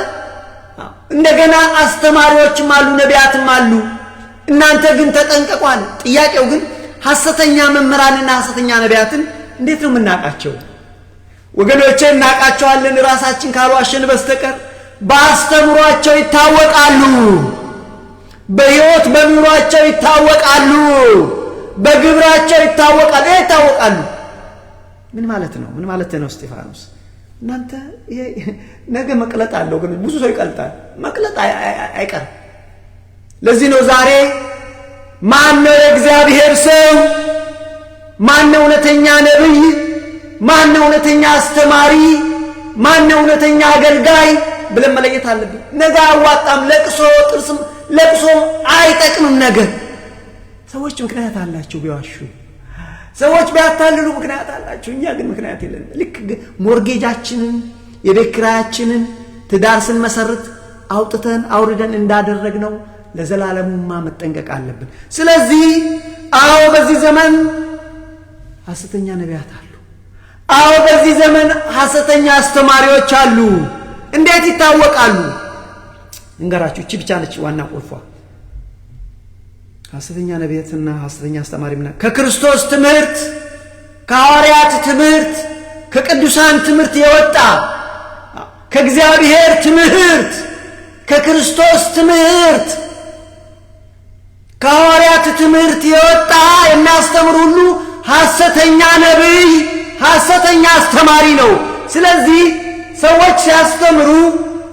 እንደገና አስተማሪዎችም አሉ፣ ነቢያትም አሉ። እናንተ ግን ተጠንቀቁ አለ። ጥያቄው ግን ሐሰተኛ መምህራንና ሐሰተኛ ነቢያትን እንዴት ነው የምናውቃቸው? ወገኖቼ እናውቃቸዋለን ራሳችን ካልዋሸን በስተቀር። በአስተምሯቸው ይታወቃሉ፣ በሕይወት በኑሯቸው ይታወቃሉ፣ በግብራቸው ይታወቃሉ። ይታወቃሉ ምን ማለት ነው? ምን ማለት ነው እስጢፋኖስ? እናንተ ነገ መቅለጥ አለው። ግን ብዙ ሰው ይቀልጣል። መቅለጥ አይቀርም። ለዚህ ነው ዛሬ ማን ነው የእግዚአብሔር ሰው፣ ማን ነው እውነተኛ ነቢይ፣ ማን ነው እውነተኛ አስተማሪ፣ ማን ነው እውነተኛ አገልጋይ ብለን መለየት አለብን። ነገ አዋጣም። ለቅሶ አይጠቅምም። ነገ ሰዎች ምክንያት አላቸው ቢዋሹ፣ ሰዎች ቢያታልሉ ምክንያት አላቸው። እኛ ግን ምክንያት የለንም። ልክ ሞርጌጃችንን፣ የቤት ኪራያችንን ትዳር ስንመሰርት አውጥተን አውርደን እንዳደረግነው ለዘላለሙማ መጠንቀቅ አለብን። ስለዚህ በዚህ ዘመን ሐሰተኛ ነቢያት አሉ። በዚህ ዘመን ሐሰተኛ አስተማሪዎች አሉ። እንዴት ይታወቃሉ? እንገራችሁ። እቺ ብቻ ነች ዋና ቁልፏ። ሐሰተኛ ነቢያትና ሐሰተኛ አስተማሪ ከክርስቶስ ትምህርት፣ ከሐዋርያት ትምህርት፣ ከቅዱሳን ትምህርት የወጣ ከእግዚአብሔር ትምህርት ከክርስቶስ ትምህርት ከሐዋርያት ትምህርት የወጣ የሚያስተምር ሁሉ ሐሰተኛ ነቢይ ሐሰተኛ አስተማሪ ነው። ስለዚህ ሰዎች ሲያስተምሩ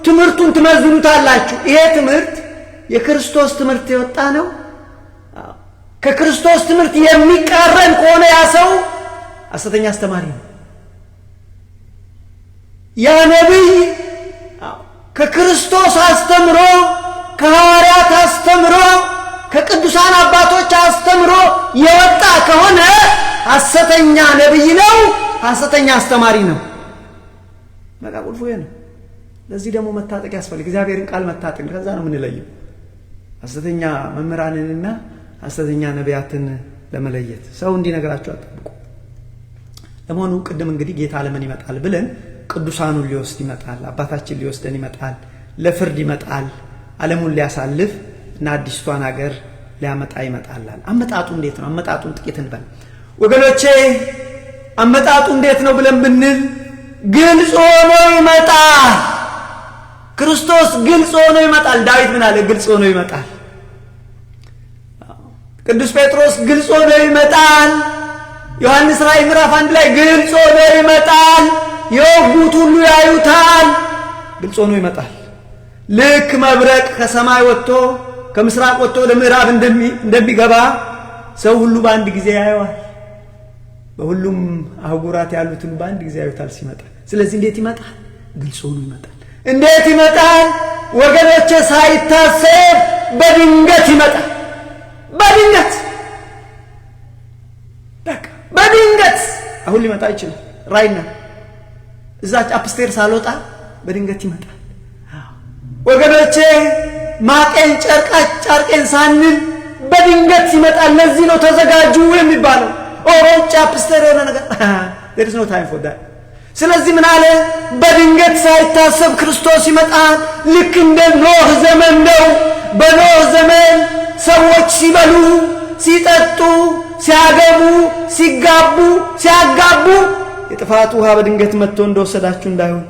ትምህርቱን ትመዝኑታላችሁ። ይሄ ትምህርት የክርስቶስ ትምህርት የወጣ ነው። ከክርስቶስ ትምህርት የሚቃረን ከሆነ ያ ሰው ሐሰተኛ አስተማሪ ነው። ያ ነቢይ ከክርስቶስ አስተምሮ ከሐዋርያት አስተምሮ ከቅዱሳን አባቶች አስተምሮ የወጣ ከሆነ ሐሰተኛ ነቢይ ነው፣ ሐሰተኛ አስተማሪ ነው። በቃ ቁልፉ ይሄ ነው። ለዚህ ደግሞ መታጠቅ ያስፈልግ። እግዚአብሔርን ቃል መታጠቅ ከዛ ነው የምንለየው ሐሰተኛ መምህራንንና ሐሰተኛ ነቢያትን ለመለየት። ሰው እንዲነግራችሁ አትጠብቁ። ለመሆኑ ቅድም እንግዲህ ጌታ ለምን ይመጣል ብለን ቅዱሳኑን ሊወስድ ይመጣል፣ አባታችን ሊወስደን ይመጣል፣ ለፍርድ ይመጣል፣ ዓለሙን ሊያሳልፍ እና አዲስቷን ሀገር ሊያመጣ ይመጣላል። አመጣጡ እንዴት ነው? አመጣጡን ጥቂት እንበል ወገኖቼ። አመጣጡ እንዴት ነው ብለን ብንል ግልጽ ሆኖ ይመጣል። ክርስቶስ ግልጽ ሆኖ ይመጣል። ዳዊት ምን አለ? ግልጽ ሆኖ ይመጣል። ቅዱስ ጴጥሮስ ግልጽ ሆኖ ይመጣል። ዮሐንስ ራእይ ምዕራፍ 1 ላይ ግልጽ ሆኖ ይመጣል። የወጉት ሁሉ ያዩታል። ግልጽ ሆኖ ይመጣል። ልክ መብረቅ ከሰማይ ወጥቶ ከምስራቅ ወጥቶ ለምዕራብ እንደሚገባ ሰው ሁሉ በአንድ ጊዜ ያየዋል። በሁሉም አህጉራት ያሉትን በአንድ ጊዜ ያዩታል ሲመጣ። ስለዚህ እንዴት ይመጣል? ግልጽ ሆኖ ይመጣል። እንዴት ይመጣል ወገኖቼ? ሳይታሰብ በድንገት ይመጣል። በድንገት በቃ በድንገት አሁን ሊመጣ ይችላል። ራይና እዛች አፕስቴር ሳልወጣ በድንገት ይመጣል። ወገኖቼ ማቄን ጨርቄን ሳንል በድንገት ይመጣል። ለዚህ ነው ተዘጋጁ የሚባለው። ኦሮንጫ አፕስቴር የሆነ ነገር there is no time for that። ስለዚህ ምን አለ? በድንገት ሳይታሰብ ክርስቶስ ይመጣል። ልክ እንደ ኖህ ዘመን ነው። በኖህ ዘመን ሰዎች ሲበሉ፣ ሲጠጡ፣ ሲያገቡ፣ ሲያጋቡ የጥፋት ውሃ በድንገት መጥቶ እንደወሰዳችሁ እንዳይሆን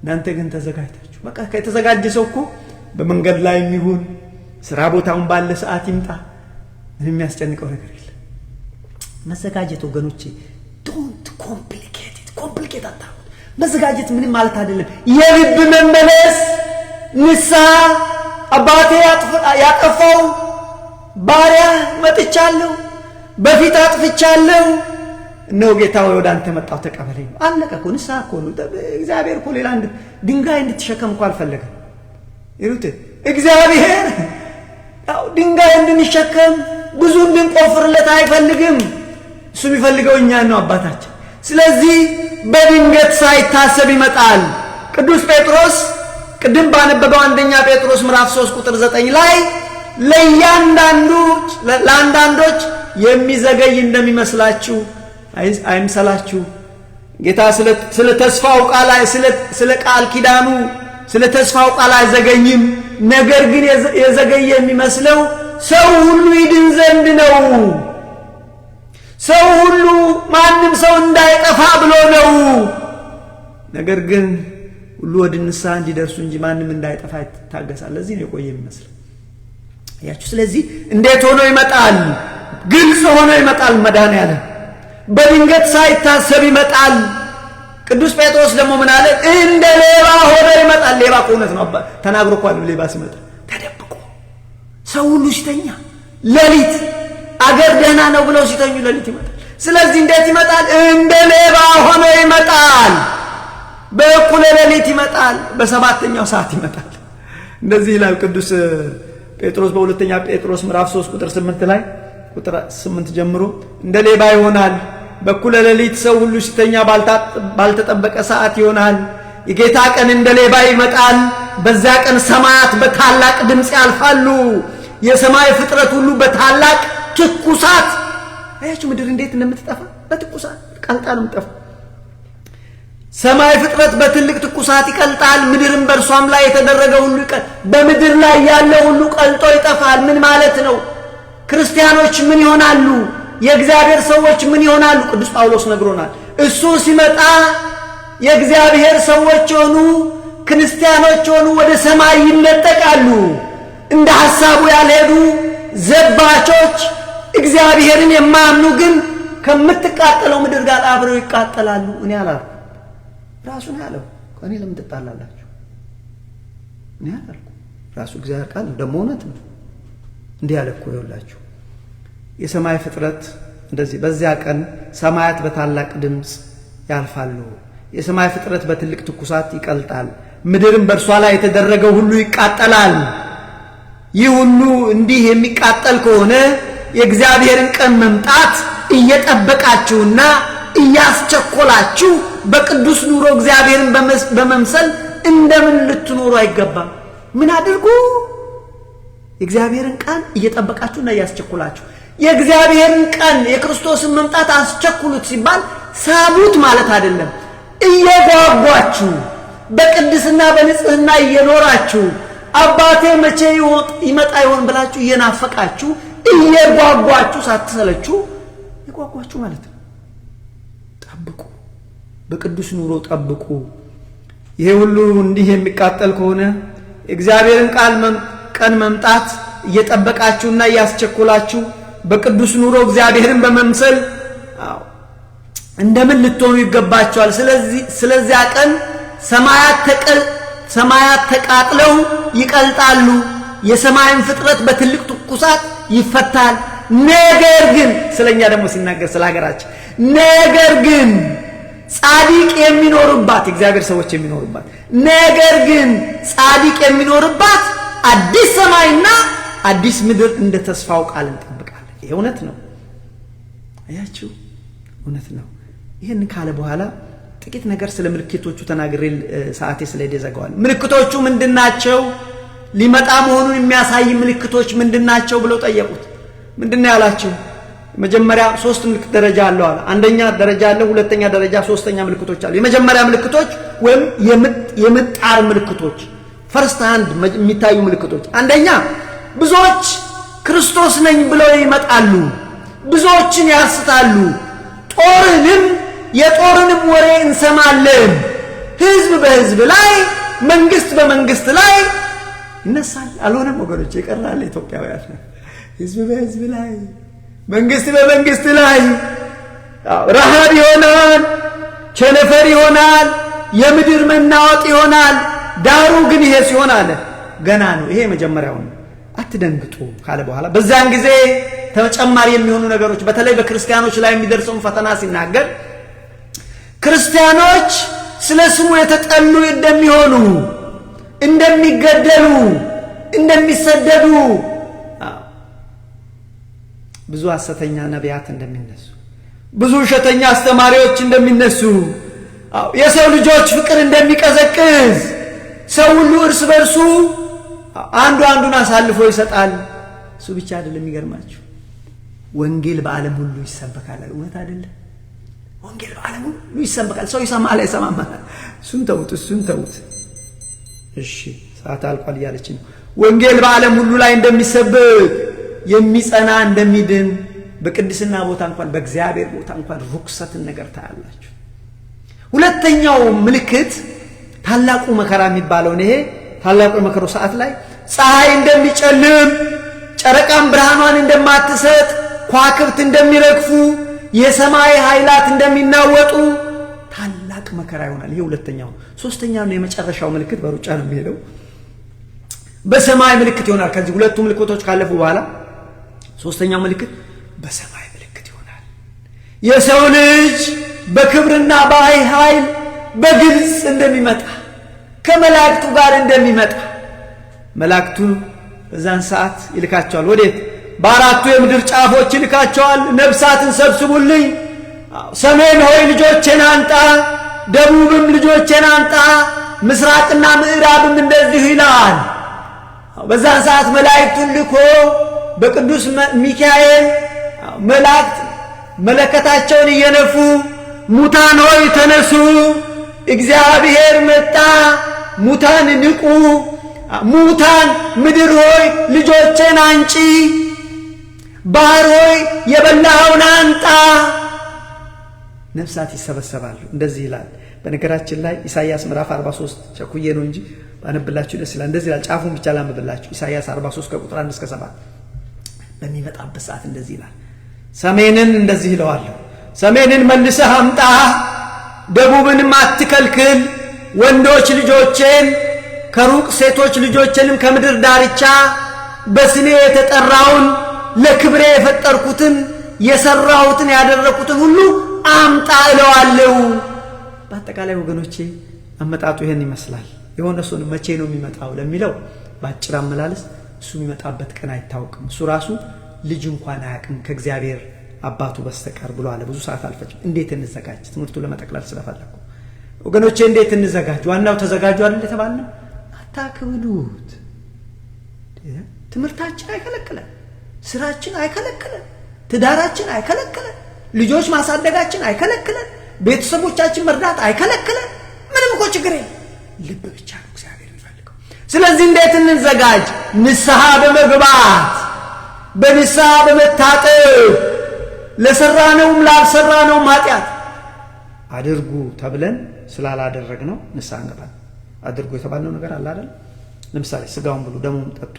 እናንተ ግን ተዘጋጅታችሁ። በቃ ከተዘጋጀ ሰው እኮ በመንገድ ላይ የሚሆን ስራ ቦታውን ባለ ሰዓት ይምጣ፣ ምንም የሚያስጨንቀው ነገር የለም። መዘጋጀት ወገኖቼ ዶንት ኮምፕሊኬት አታርጉት። መዘጋጀት ምንም ማለት አይደለም። የልብ መመለስ፣ ንስሐ፣ አባቴ ያጠፋው ባሪያ መጥቻለሁ፣ በፊት አጥፍቻለሁ፣ እነሆ ጌታ ሆይ ወደ አንተ መጣሁ ተቀበለኝ። አለቀ እኮ። ንስሐ እኮ ነው። እግዚአብሔር እኮ ሌላ ድንጋይ እንድትሸከም እኮ አልፈለገም። ይሩት እግዚአብሔር ድንጋይ እንድንሸከም ብዙ እንድንቆፍርለት አይፈልግም። እሱ የሚፈልገው እኛን ነው፣ አባታችን። ስለዚህ በድንገት ሳይታሰብ ይመጣል። ቅዱስ ጴጥሮስ ቅድም ባነበበው አንደኛ ጴጥሮስ ምዕራፍ 3 ቁጥር 9 ላይ ለአንዳንዶች የሚዘገይ እንደሚመስላችሁ አይምሰላችሁ። ጌታ ስለ ተስፋው ቃል ስለ ቃል ኪዳኑ ስለ ተስፋው ቃል አይዘገይም። ነገር ግን የዘገየ የሚመስለው ሰው ሁሉ ይድን ዘንድ ነው። ሰው ሁሉ ማንም ሰው እንዳይጠፋ ብሎ ነው። ነገር ግን ሁሉ ወደ ንስሐ እንዲደርሱ እንጂ ማንም እንዳይጠፋ ይታገሳል። ለዚህ ነው የቆየ የሚመስለው። ያችሁ ስለዚህ እንዴት ሆኖ ይመጣል? ግልጽ ሆኖ ይመጣል። መድኃኔዓለም በድንገት ሳይታሰብ ይመጣል። ቅዱስ ጴጥሮስ ደግሞ ምን አለ? እንደ ሌባ ሆኖ ይመጣል። ሌባ ከእውነት ነው ተናግሮ እኮ አይደል? ሌባ ሲመጣ ተደብቆ ሰው ሁሉ ሲተኛ ሌሊት አገር ደህና ነው ብለው ሲተኙ ሌሊት ይመጣል። ስለዚህ እንዴት ይመጣል? እንደ ሌባ ሆኖ ይመጣል። በእኩለ ሌሊት ይመጣል። በሰባተኛው ሰዓት ይመጣል። እንደዚህ ይላል ቅዱስ ጴጥሮስ በሁለተኛ ጴጥሮስ ምዕራፍ 3 ቁጥር 8 ላይ ቁጥር 8 ጀምሮ እንደ ሌባ ይሆናል። በእኩለ ሌሊት ሰው ሁሉ ሲተኛ ባልተጠበቀ ሰዓት ይሆናል። የጌታ ቀን እንደ ሌባ ይመጣል። በዚያ ቀን ሰማያት በታላቅ ድምፅ ያልፋሉ። የሰማይ ፍጥረት ሁሉ በታላቅ ትኩሳት። አያችሁ ምድር እንዴት እንደምትጠፋ በትኩሳት ቀልጣ ነው የምትጠፋ። ሰማይ ፍጥረት በትልቅ ትኩሳት ይቀልጣል። ምድርም በእርሷም ላይ የተደረገ ሁሉ በምድር ላይ ያለ ሁሉ ቀልጦ ይጠፋል። ምን ማለት ነው? ክርስቲያኖች ምን ይሆናሉ? የእግዚአብሔር ሰዎች ምን ይሆናሉ? ቅዱስ ጳውሎስ ነግሮናል። እሱ ሲመጣ የእግዚአብሔር ሰዎች ሆኑ ክርስቲያኖች ሆኑ ወደ ሰማይ ይነጠቃሉ። እንደ ሐሳቡ ያልሄዱ ዘባቾች እግዚአብሔርን የማያምኑ ግን ከምትቃጠለው ምድር ጋር አብረው ይቃጠላሉ። እኔ አላልኩም፣ ራሱ ነው ያለው። ከኔ ለምን ትጣላላችሁ? እኔ አላልኩም፣ ራሱ እግዚአብሔር ቃል ደግሞ እውነት ነው። እንዲህ ያለ እኮ ይኸውላችሁ የሰማይ ፍጥረት እንደዚህ በዚያ ቀን ሰማያት በታላቅ ድምፅ ያልፋሉ፣ የሰማይ ፍጥረት በትልቅ ትኩሳት ይቀልጣል፣ ምድርም በእርሷ ላይ የተደረገው ሁሉ ይቃጠላል። ይህ ሁሉ እንዲህ የሚቃጠል ከሆነ የእግዚአብሔርን ቀን መምጣት እየጠበቃችሁና እያስቸኮላችሁ በቅዱስ ኑሮ እግዚአብሔርን በመምሰል እንደምን ልትኖሩ አይገባም? ምን አድርጉ? የእግዚአብሔርን ቀን እየጠበቃችሁና እያስቸኮላችሁ። የእግዚአብሔርን ቀን የክርስቶስን መምጣት አስቸኩሉት ሲባል ሳቡት ማለት አይደለም። እየጓጓችሁ በቅድስና በንጽህና እየኖራችሁ አባቴ መቼ ይመጣ ይሆን ብላችሁ እየናፈቃችሁ እየጓጓችሁ ሳትሰለችሁ የጓጓችሁ ማለት ነው። ጠብቁ፣ በቅዱስ ኑሮ ጠብቁ። ይሄ ሁሉ እንዲህ የሚቃጠል ከሆነ እግዚአብሔርን ቀን መምጣት እየጠበቃችሁና እያስቸኮላችሁ በቅዱስ ኑሮ እግዚአብሔርን በመምሰል እንደምን ልትሆኑ ይገባችኋል? ስለዚያ ቀን ሰማያት ተቃጥለው ይቀልጣሉ፣ የሰማይን ፍጥረት በትልቅ ትኩሳት ይፈታል። ነገር ግን ስለኛ ደግሞ ሲናገር ስለ ሀገራችን ነገር ግን ጻድቅ የሚኖርባት እግዚአብሔር ሰዎች የሚኖርባት ነገር ግን ጻድቅ የሚኖርባት አዲስ ሰማይና አዲስ ምድር እንደ ተስፋው ቃል እንጠብቃለን። ይሄ እውነት ነው። አያችሁ፣ እውነት ነው። ይሄን ካለ በኋላ ጥቂት ነገር ስለ ምልክቶቹ ተናግሬ ሰዓቴ ስለሄደ ዘጋዋል። ምልክቶቹ ምንድናቸው? ሊመጣ መሆኑን የሚያሳይ ምልክቶች ምንድናቸው ብለው ጠየቁት። ምንድነው ያላቸው? መጀመሪያ 3 ምልክት ደረጃ አለው አለ። አንደኛ ደረጃ አለ፣ ሁለተኛ ደረጃ፣ ሶስተኛ ምልክቶች አሉ። የመጀመሪያ ምልክቶች ወይም የምጣር ምልክቶች ፈርስት ሃንድ የሚታዩ ምልክቶች፣ አንደኛ ብዙዎች ክርስቶስ ነኝ ብለው ይመጣሉ፣ ብዙዎችን ያስታሉ፣ የጦርንም ወሬ እንሰማለን፣ ህዝብ በህዝብ ላይ መንግስት በመንግስት ላይ ይነሳል። አልሆነም ወገኖች፣ ይቀራል። ኢትዮጵያውያን ህዝብ በህዝብ ላይ መንግስት በመንግስት ላይ ረሃብ ይሆናል፣ ቸነፈር ይሆናል፣ የምድር መናወጥ ይሆናል። ዳሩ ግን ይሄ ሲሆን አለ ገና ነው። ይሄ መጀመሪያው ነው። አትደንግጡ ካለ በኋላ በዛን ጊዜ ተጨማሪ የሚሆኑ ነገሮች በተለይ በክርስቲያኖች ላይ የሚደርሰውን ፈተና ሲናገር ክርስቲያኖች ስለ ስሙ የተጠሉ እንደሚሆኑ፣ እንደሚገደሉ፣ እንደሚሰደዱ፣ ብዙ ሐሰተኛ ነቢያት እንደሚነሱ፣ ብዙ ውሸተኛ አስተማሪዎች እንደሚነሱ፣ የሰው ልጆች ፍቅር እንደሚቀዘቅዝ፣ ሰው ሁሉ እርስ በርሱ አንዱ አንዱን አሳልፎ ይሰጣል። እሱ ብቻ አይደለም፣ የሚገርማችሁ ወንጌል በዓለም ሁሉ ይሰበካል። እውነት አይደለም? ወንጌል በዓለም ሁሉ ይሰበካል። ሰው ይሰማል አይሰማም? እሱን ተውት። እሺ ሰዓት አልቋል እያለች ነው። ወንጌል በዓለም ሁሉ ላይ እንደሚሰበክ የሚጸና እንደሚድን በቅድስና ቦታ እንኳን በእግዚአብሔር ቦታ እንኳን ርኩሰትን ነገር ታያላችሁ። ሁለተኛው ምልክት ታላቁ መከራ የሚባለው ነው። ይሄ ታላቁ መከራው ሰዓት ላይ ፀሐይ እንደሚጨልም፣ ጨረቃም ብርሃኗን እንደማትሰጥ፣ ከዋክብት እንደሚረግፉ፣ የሰማይ ኃይላት እንደሚናወጡ ታላቅ መከራ ይሆናል። ይሄ ሁለተኛው። ሶስተኛው ነው የመጨረሻው ምልክት። በሩጫ ነው የሚሄደው። በሰማይ ምልክት ይሆናል። ከዚህ ሁለቱ ምልክቶች ካለፉ በኋላ ሶስተኛው ምልክት በሰማይ ምልክት ይሆናል። የሰው ልጅ በክብርና በኃይል በግልጽ እንደሚመጣ፣ ከመላእክቱ ጋር እንደሚመጣ መላእክቱ በዛን ሰዓት ይልካቸዋል። ወዴት? በአራቱ የምድር ጫፎች ይልካቸዋል። ነፍሳትን ሰብስቡልኝ፣ ሰሜን ሆይ ልጆቼን አንጣ፣ ደቡብም ልጆቼን አንጣ፣ ምስራቅና ምዕራብም እንደዚሁ ይላል። በዛን ሰዓት መላእክቱን ልኮ በቅዱስ ሚካኤል መላእክት መለከታቸውን እየነፉ ሙታን ሆይ ተነሱ፣ እግዚአብሔር መጣ፣ ሙታን ንቁ፣ ሙታን ምድር ሆይ ልጆቼን አንጪ፣ ባህር ሆይ የበላኸውን አንጣ። ነፍሳት ይሰበሰባሉ። እንደዚህ ይላል፣ በነገራችን ላይ ኢሳይያስ ምዕራፍ 43 ቸኩዬ ነው እንጂ ባነብላችሁ ደስ ይላል። እንደዚህ ይላል። ጫፉን ብቻ ላንብብላችሁ። ኢሳይያስ 43 ከቁጥር 1 እስከ 7 በሚመጣበት ሰዓት እንደዚህ ይላል። ሰሜንን እንደዚህ ይለዋለሁ፣ ሰሜንን መልሰህ አምጣ፣ ደቡብንም አትከልክል። ወንዶች ልጆቼን ከሩቅ ሴቶች ልጆቼንም ከምድር ዳርቻ በስሜ የተጠራውን ለክብሬ የፈጠርኩትን የሰራሁትን ያደረኩትን ሁሉ አምጣ እለዋለሁ። በአጠቃላይ ወገኖቼ አመጣጡ ይሄን ይመስላል። የሆነ ሰው መቼ ነው የሚመጣው ለሚለው ባጭር አመላለስ እሱ የሚመጣበት ቀን አይታወቅም። እሱ ራሱ ልጅ እንኳን አያውቅም ከእግዚአብሔር አባቱ በስተቀር ብሎ አለ። ብዙ ሰዓት አልፈጅም። እንዴት እንዘጋጅ? ትምህርቱ ለመጠቅለል ስለፈለኩ ወገኖቼ እንዴት እንዘጋጅ? ዋናው ተዘጋጁ አይደል የተባልነው? አታክብሉት። ትምህርታችን አይከለክለን፣ ስራችን አይከለክለን፣ ትዳራችን አይከለክለን፣ ልጆች ማሳደጋችን አይከለክለን፣ ቤተሰቦቻችን መርዳት አይከለክለን። ምንም እኮ ችግር የለም። ልብ ብቻ ነው እግዚአብሔር የሚፈልገው። ስለዚህ እንዴት እንዘጋጅ? ንስሐ በመግባት በንስሐ በመታጠብ ለሰራነውም ላልሰራነውም ኃጢአት አድርጉ ተብለን ስላላደረግነው ንስሐ እንገባለን። አድርጉ የተባልነው ነገር አለ አይደል? ለምሳሌ ስጋውን ብሉ ደሙን ጠጡ።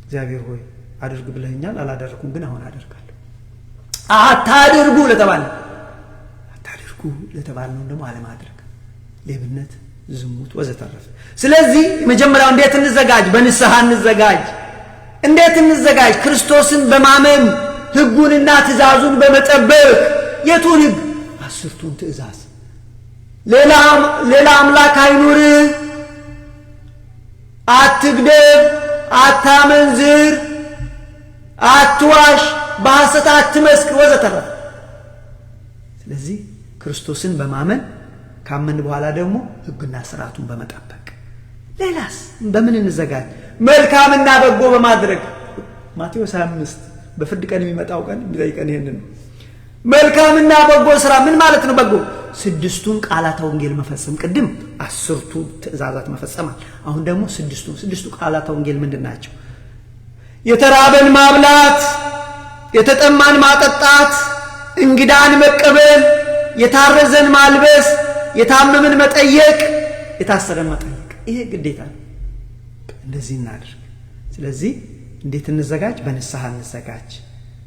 እግዚአብሔር ሆይ አድርግ ብለኛል፣ አላደረኩም፣ ግን አሁን አደርጋለሁ። አታድርጉ ለተባልነው ደግሞ አለማድረግ፣ ሌብነት፣ ዝሙት ወዘተረፈ። ስለዚህ መጀመሪያው እንዴት እንዘጋጅ? በንስሐ እንዘጋጅ። እንዴት እንዘጋጅ? ክርስቶስን በማመን ሕጉንና ትእዛዙን በመጠበቅ። የቱን ሕግ? 10ቱን ትእዛዝ። ሌላ አምላክ አይኑርህ፣ አትግደል፣ አታመንዝር፣ አትዋሽ፣ በሐሰት አትመስክር ወዘተረፈ። ስለዚህ ክርስቶስን በማመን ካመን በኋላ ደግሞ ሕግና ስርዓቱን በመጠበቅ። ሌላስ በምን እንዘጋጅ? መልካምና በጎ በማድረግ። ማቴዎስ 25 በፍርድ ቀን የሚመጣው ቀን የሚጠይቀን ይሄንን ነው። መልካምና በጎ ስራ ምን ማለት ነው? በጎ 6ቱን ቃላተ ወንጌል መፈጸም። ቅድም 10ቱ ትእዛዛት መፈጸማል። አሁን ደግሞ 6ቱ ቃላተ ወንጌል ምንድን ናቸው? የተራበን ማብላት፣ የተጠማን ማጠጣት፣ እንግዳን መቀበል፣ የታረዘን ማልበስ፣ የታመመን መጠየቅ፣ የታሰረን መጠየቅ። ይሄ ግዴታ ነው። እንደዚህ እናድርግ። ስለዚህ እንዴት እንዘጋጅ? በንስሐ እንዘጋጅ።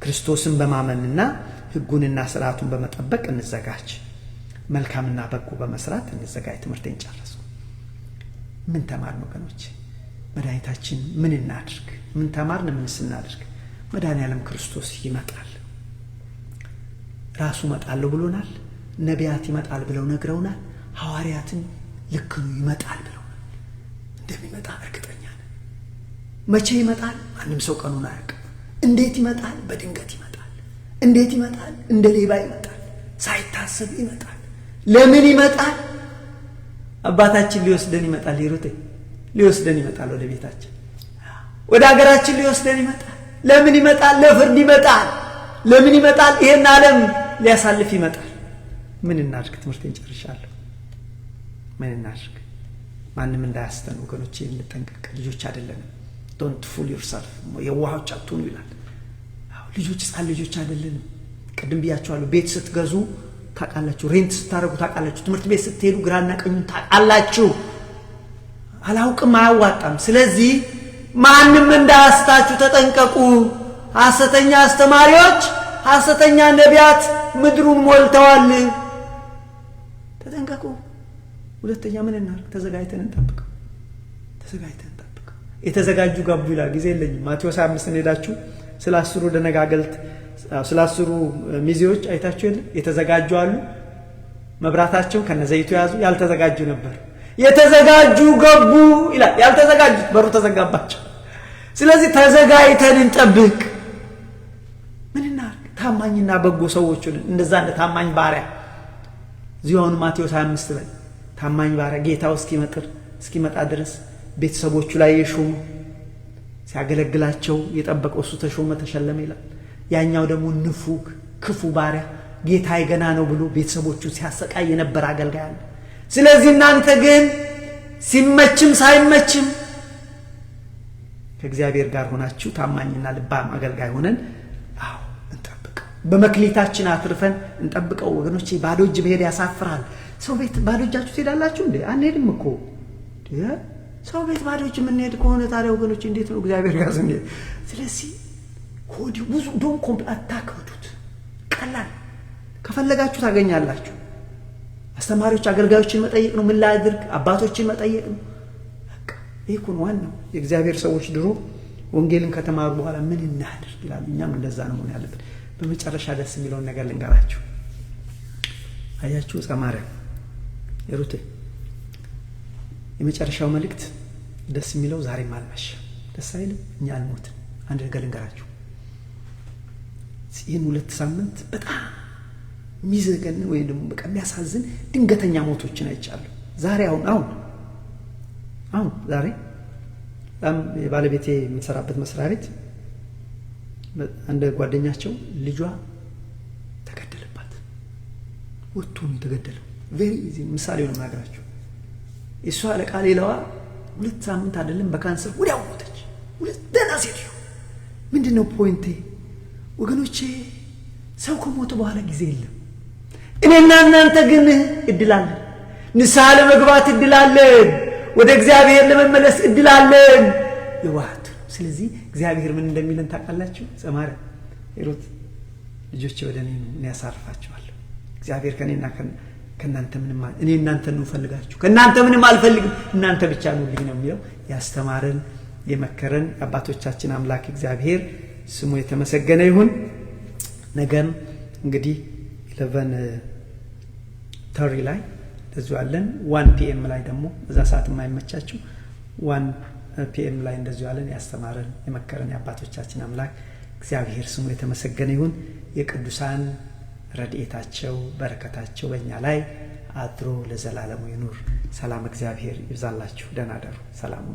ክርስቶስን በማመንና ሕጉንና ስርዓቱን በመጠበቅ እንዘጋጅ። መልካምና በጎ በመስራት እንዘጋጅ። ትምህርቴን ጨረስኩ። ምን ተማርን ወገኖች? መድኃኒታችን ምን እናድርግ? ምን ተማርን? ምንስ እናድርግ? መድኃኔዓለም ክርስቶስ ይመጣል። ራሱ እመጣለሁ ብሎናል። ነቢያት ይመጣል ብለው ነግረውናል። ሐዋርያትን ልክ ነው ይመጣል ብለውናል። እንደሚመጣ እርግጠኛ ነን። መቼ ይመጣል? ማንም ሰው ቀኑን አያውቅም። እንዴት ይመጣል? በድንገት ይመጣል። እንዴት ይመጣል? እንደ ሌባ ይመጣል። ሳይታሰብ ይመጣል። ለምን ይመጣል? አባታችን ሊወስደን ይመጣል። ሂሩቴ ሊወስደን ይመጣል። ወደ ቤታችን፣ ወደ ሀገራችን ሊወስደን ይመጣል። ለምን ይመጣል? ለፍርድ ይመጣል። ለምን ይመጣል? ይሄን ዓለም ሊያሳልፍ ይመጣል። ምን እናድርግ? ትምህርቴን ጨርሻለሁ። ምን እናድርግ? ማንም እንዳያስተን ወገኖቼ፣ እንጠንቀቅ። ልጆች አይደለንም። ዶንት ፉል ዮርሰልፍ፣ የዋሆች አትሁኑ ይላል። ልጆች ሕፃን ልጆች አይደለንም። ቅድም ብያቸዋለሁ። ቤት ስትገዙ ታውቃላችሁ፣ ሬንት ስታደርጉ ታውቃላችሁ፣ ትምህርት ቤት ስትሄዱ ግራና ቀኙን ታውቃላችሁ። አላውቅም አያዋጣም። ስለዚህ ማንም እንዳያስታችሁ ተጠንቀቁ። ሐሰተኛ አስተማሪዎች፣ ሐሰተኛ ነቢያት ምድሩን ሞልተዋል። ተጠንቀቁ። ሁለተኛ ምን እናድርግ? ተዘጋጅተን እንጠብቀው። የተዘጋጁ ጋቡ ይላል። ጊዜ የለኝም። ማቴዎስ 25 ሄዳችሁ ስለ 10 ደነጋገልት ስለ 10 ሚዜዎች አይታችሁ የለ? የተዘጋጁ አሉ፣ መብራታቸው ከነዘይቱ ያዙ። ያልተዘጋጁ ነበር። የተዘጋጁ ገቡ ይላል። ያልተዘጋጁት በሩ ተዘጋባቸው። ስለዚህ ተዘጋጅተን እንጠብቅ። ምን እናድርግ? ታማኝና በጎ ሰዎችን እንደዛ እንደ ታማኝ ባሪያ እዚሁ አሁን ማቴዎስ 25 ላይ ታማኝ ባሪያ ጌታው እስኪመጣ ድረስ ቤተሰቦቹ ላይ የሾሙ ሲያገለግላቸው የጠበቀው እሱ ተሾመ ተሸለመ ይላል። ያኛው ደግሞ ንፉግ ክፉ ባሪያ ጌታዬ ገና ነው ብሎ ቤተሰቦቹ ሲያሰቃይ የነበረ አገልጋይ አለ። ስለዚህ እናንተ ግን ሲመችም ሳይመችም ከእግዚአብሔር ጋር ሆናችሁ ታማኝና ልባም አገልጋይ ሆነን እንጠብቀው። በመክሊታችን አትርፈን እንጠብቀው ወገኖቼ። ባዶ እጅ መሄድ ያሳፍራል። ሰው ቤት ባዶ እጃችሁ ትሄዳላችሁ እንዴ? አንሄድም እኮ። ሰው ቤት ባዶ እጅ የምንሄድ ከሆነ ታዲያ ወገኖች እንዴት ነው እግዚአብሔር ጋር ስንሄድ? ስለዚህ ሆዲ ብዙ ዶን አታከብዱት። ቀላል ከፈለጋችሁ ታገኛላችሁ። አስተማሪዎች አገልጋዮችን መጠየቅ ነው። ምን ላድርግ? አባቶችን መጠየቅ ነው። በቃ ይሄ እኮ ነው ዋናው። የእግዚአብሔር ሰዎች ድሮ ወንጌልን ከተማሩ በኋላ ምን እናድርግ ይላሉ። እኛም እንደዛ ነው መሆን ያለብን። በመጨረሻ ደስ የሚለውን ነገር ልንገራችሁ። አያችሁ ጸማሪያ የሩቴ የመጨረሻው መልእክት ደስ የሚለው ዛሬም አልመሸም። ደስ አይልም? እኛ አልሞትም። አንድ ነገር ልንገራችሁ። ይህን 2 ሳምንት በጣም የሚዘገን ወይ ደግሞ በቃ የሚያሳዝን ድንገተኛ ሞቶችን አይቻለሁ። ዛሬ አሁን ዛሬ የባለቤቴ የምትሰራበት መስሪያ ቤት አንድ ጓደኛቸው ልጇ ተገደለባት። ወጥቶ ነው የተገደለው። ቬሪ ኢዚ ምሳሌ ነው የምናገራችሁ። እሷ አለቃ ሌላዋ 2 ሳምንት አይደለም በካንሰር ወዲያው ሞተች። ደህና ሴት ነው። ምንድነው ፖይንቴ ወገኖቼ? ሰው ከሞተ በኋላ ጊዜ የለም። እኔና እናንተ ግን እድል አለን። ንስሐ ለመግባት እድል አለን። ወደ እግዚአብሔር ለመመለስ እድል አለን። ይዋት ስለዚህ እግዚአብሔር ምን እንደሚለን ታውቃላችሁ? ጸማረ ሄሮት ልጆቼ ወደ እኔ ነው፣ እኔ ያሳርፋቸዋለሁ። እግዚአብሔር ከኔና ከናንተ ምንም እኔ እናንተ ነው ፈልጋችሁ፣ ከናንተ ምንም አልፈልግም፣ እናንተ ብቻ ኑልኝ ነው የሚለው። ያስተማረን የመከረን አባቶቻችን አምላክ እግዚአብሔር ስሙ የተመሰገነ ይሁን። ነገም እንግዲህ 11:30 ላይ እንደዚሁ አለን። 1 PM ላይ ደግሞ በዛ ሰዓት የማይመቻችሁ 1 PM ላይ እንደዚሁ አለን። ያስተማረን የመከረን የአባቶቻችን አምላክ እግዚአብሔር ስሙ የተመሰገነ ይሁን። የቅዱሳን ረድኤታቸው በረከታቸው በእኛ ላይ አድሮ ለዘላለሙ ይኑር። ሰላም እግዚአብሔር ይብዛላችሁ። ደህና ደሩ። ሰላም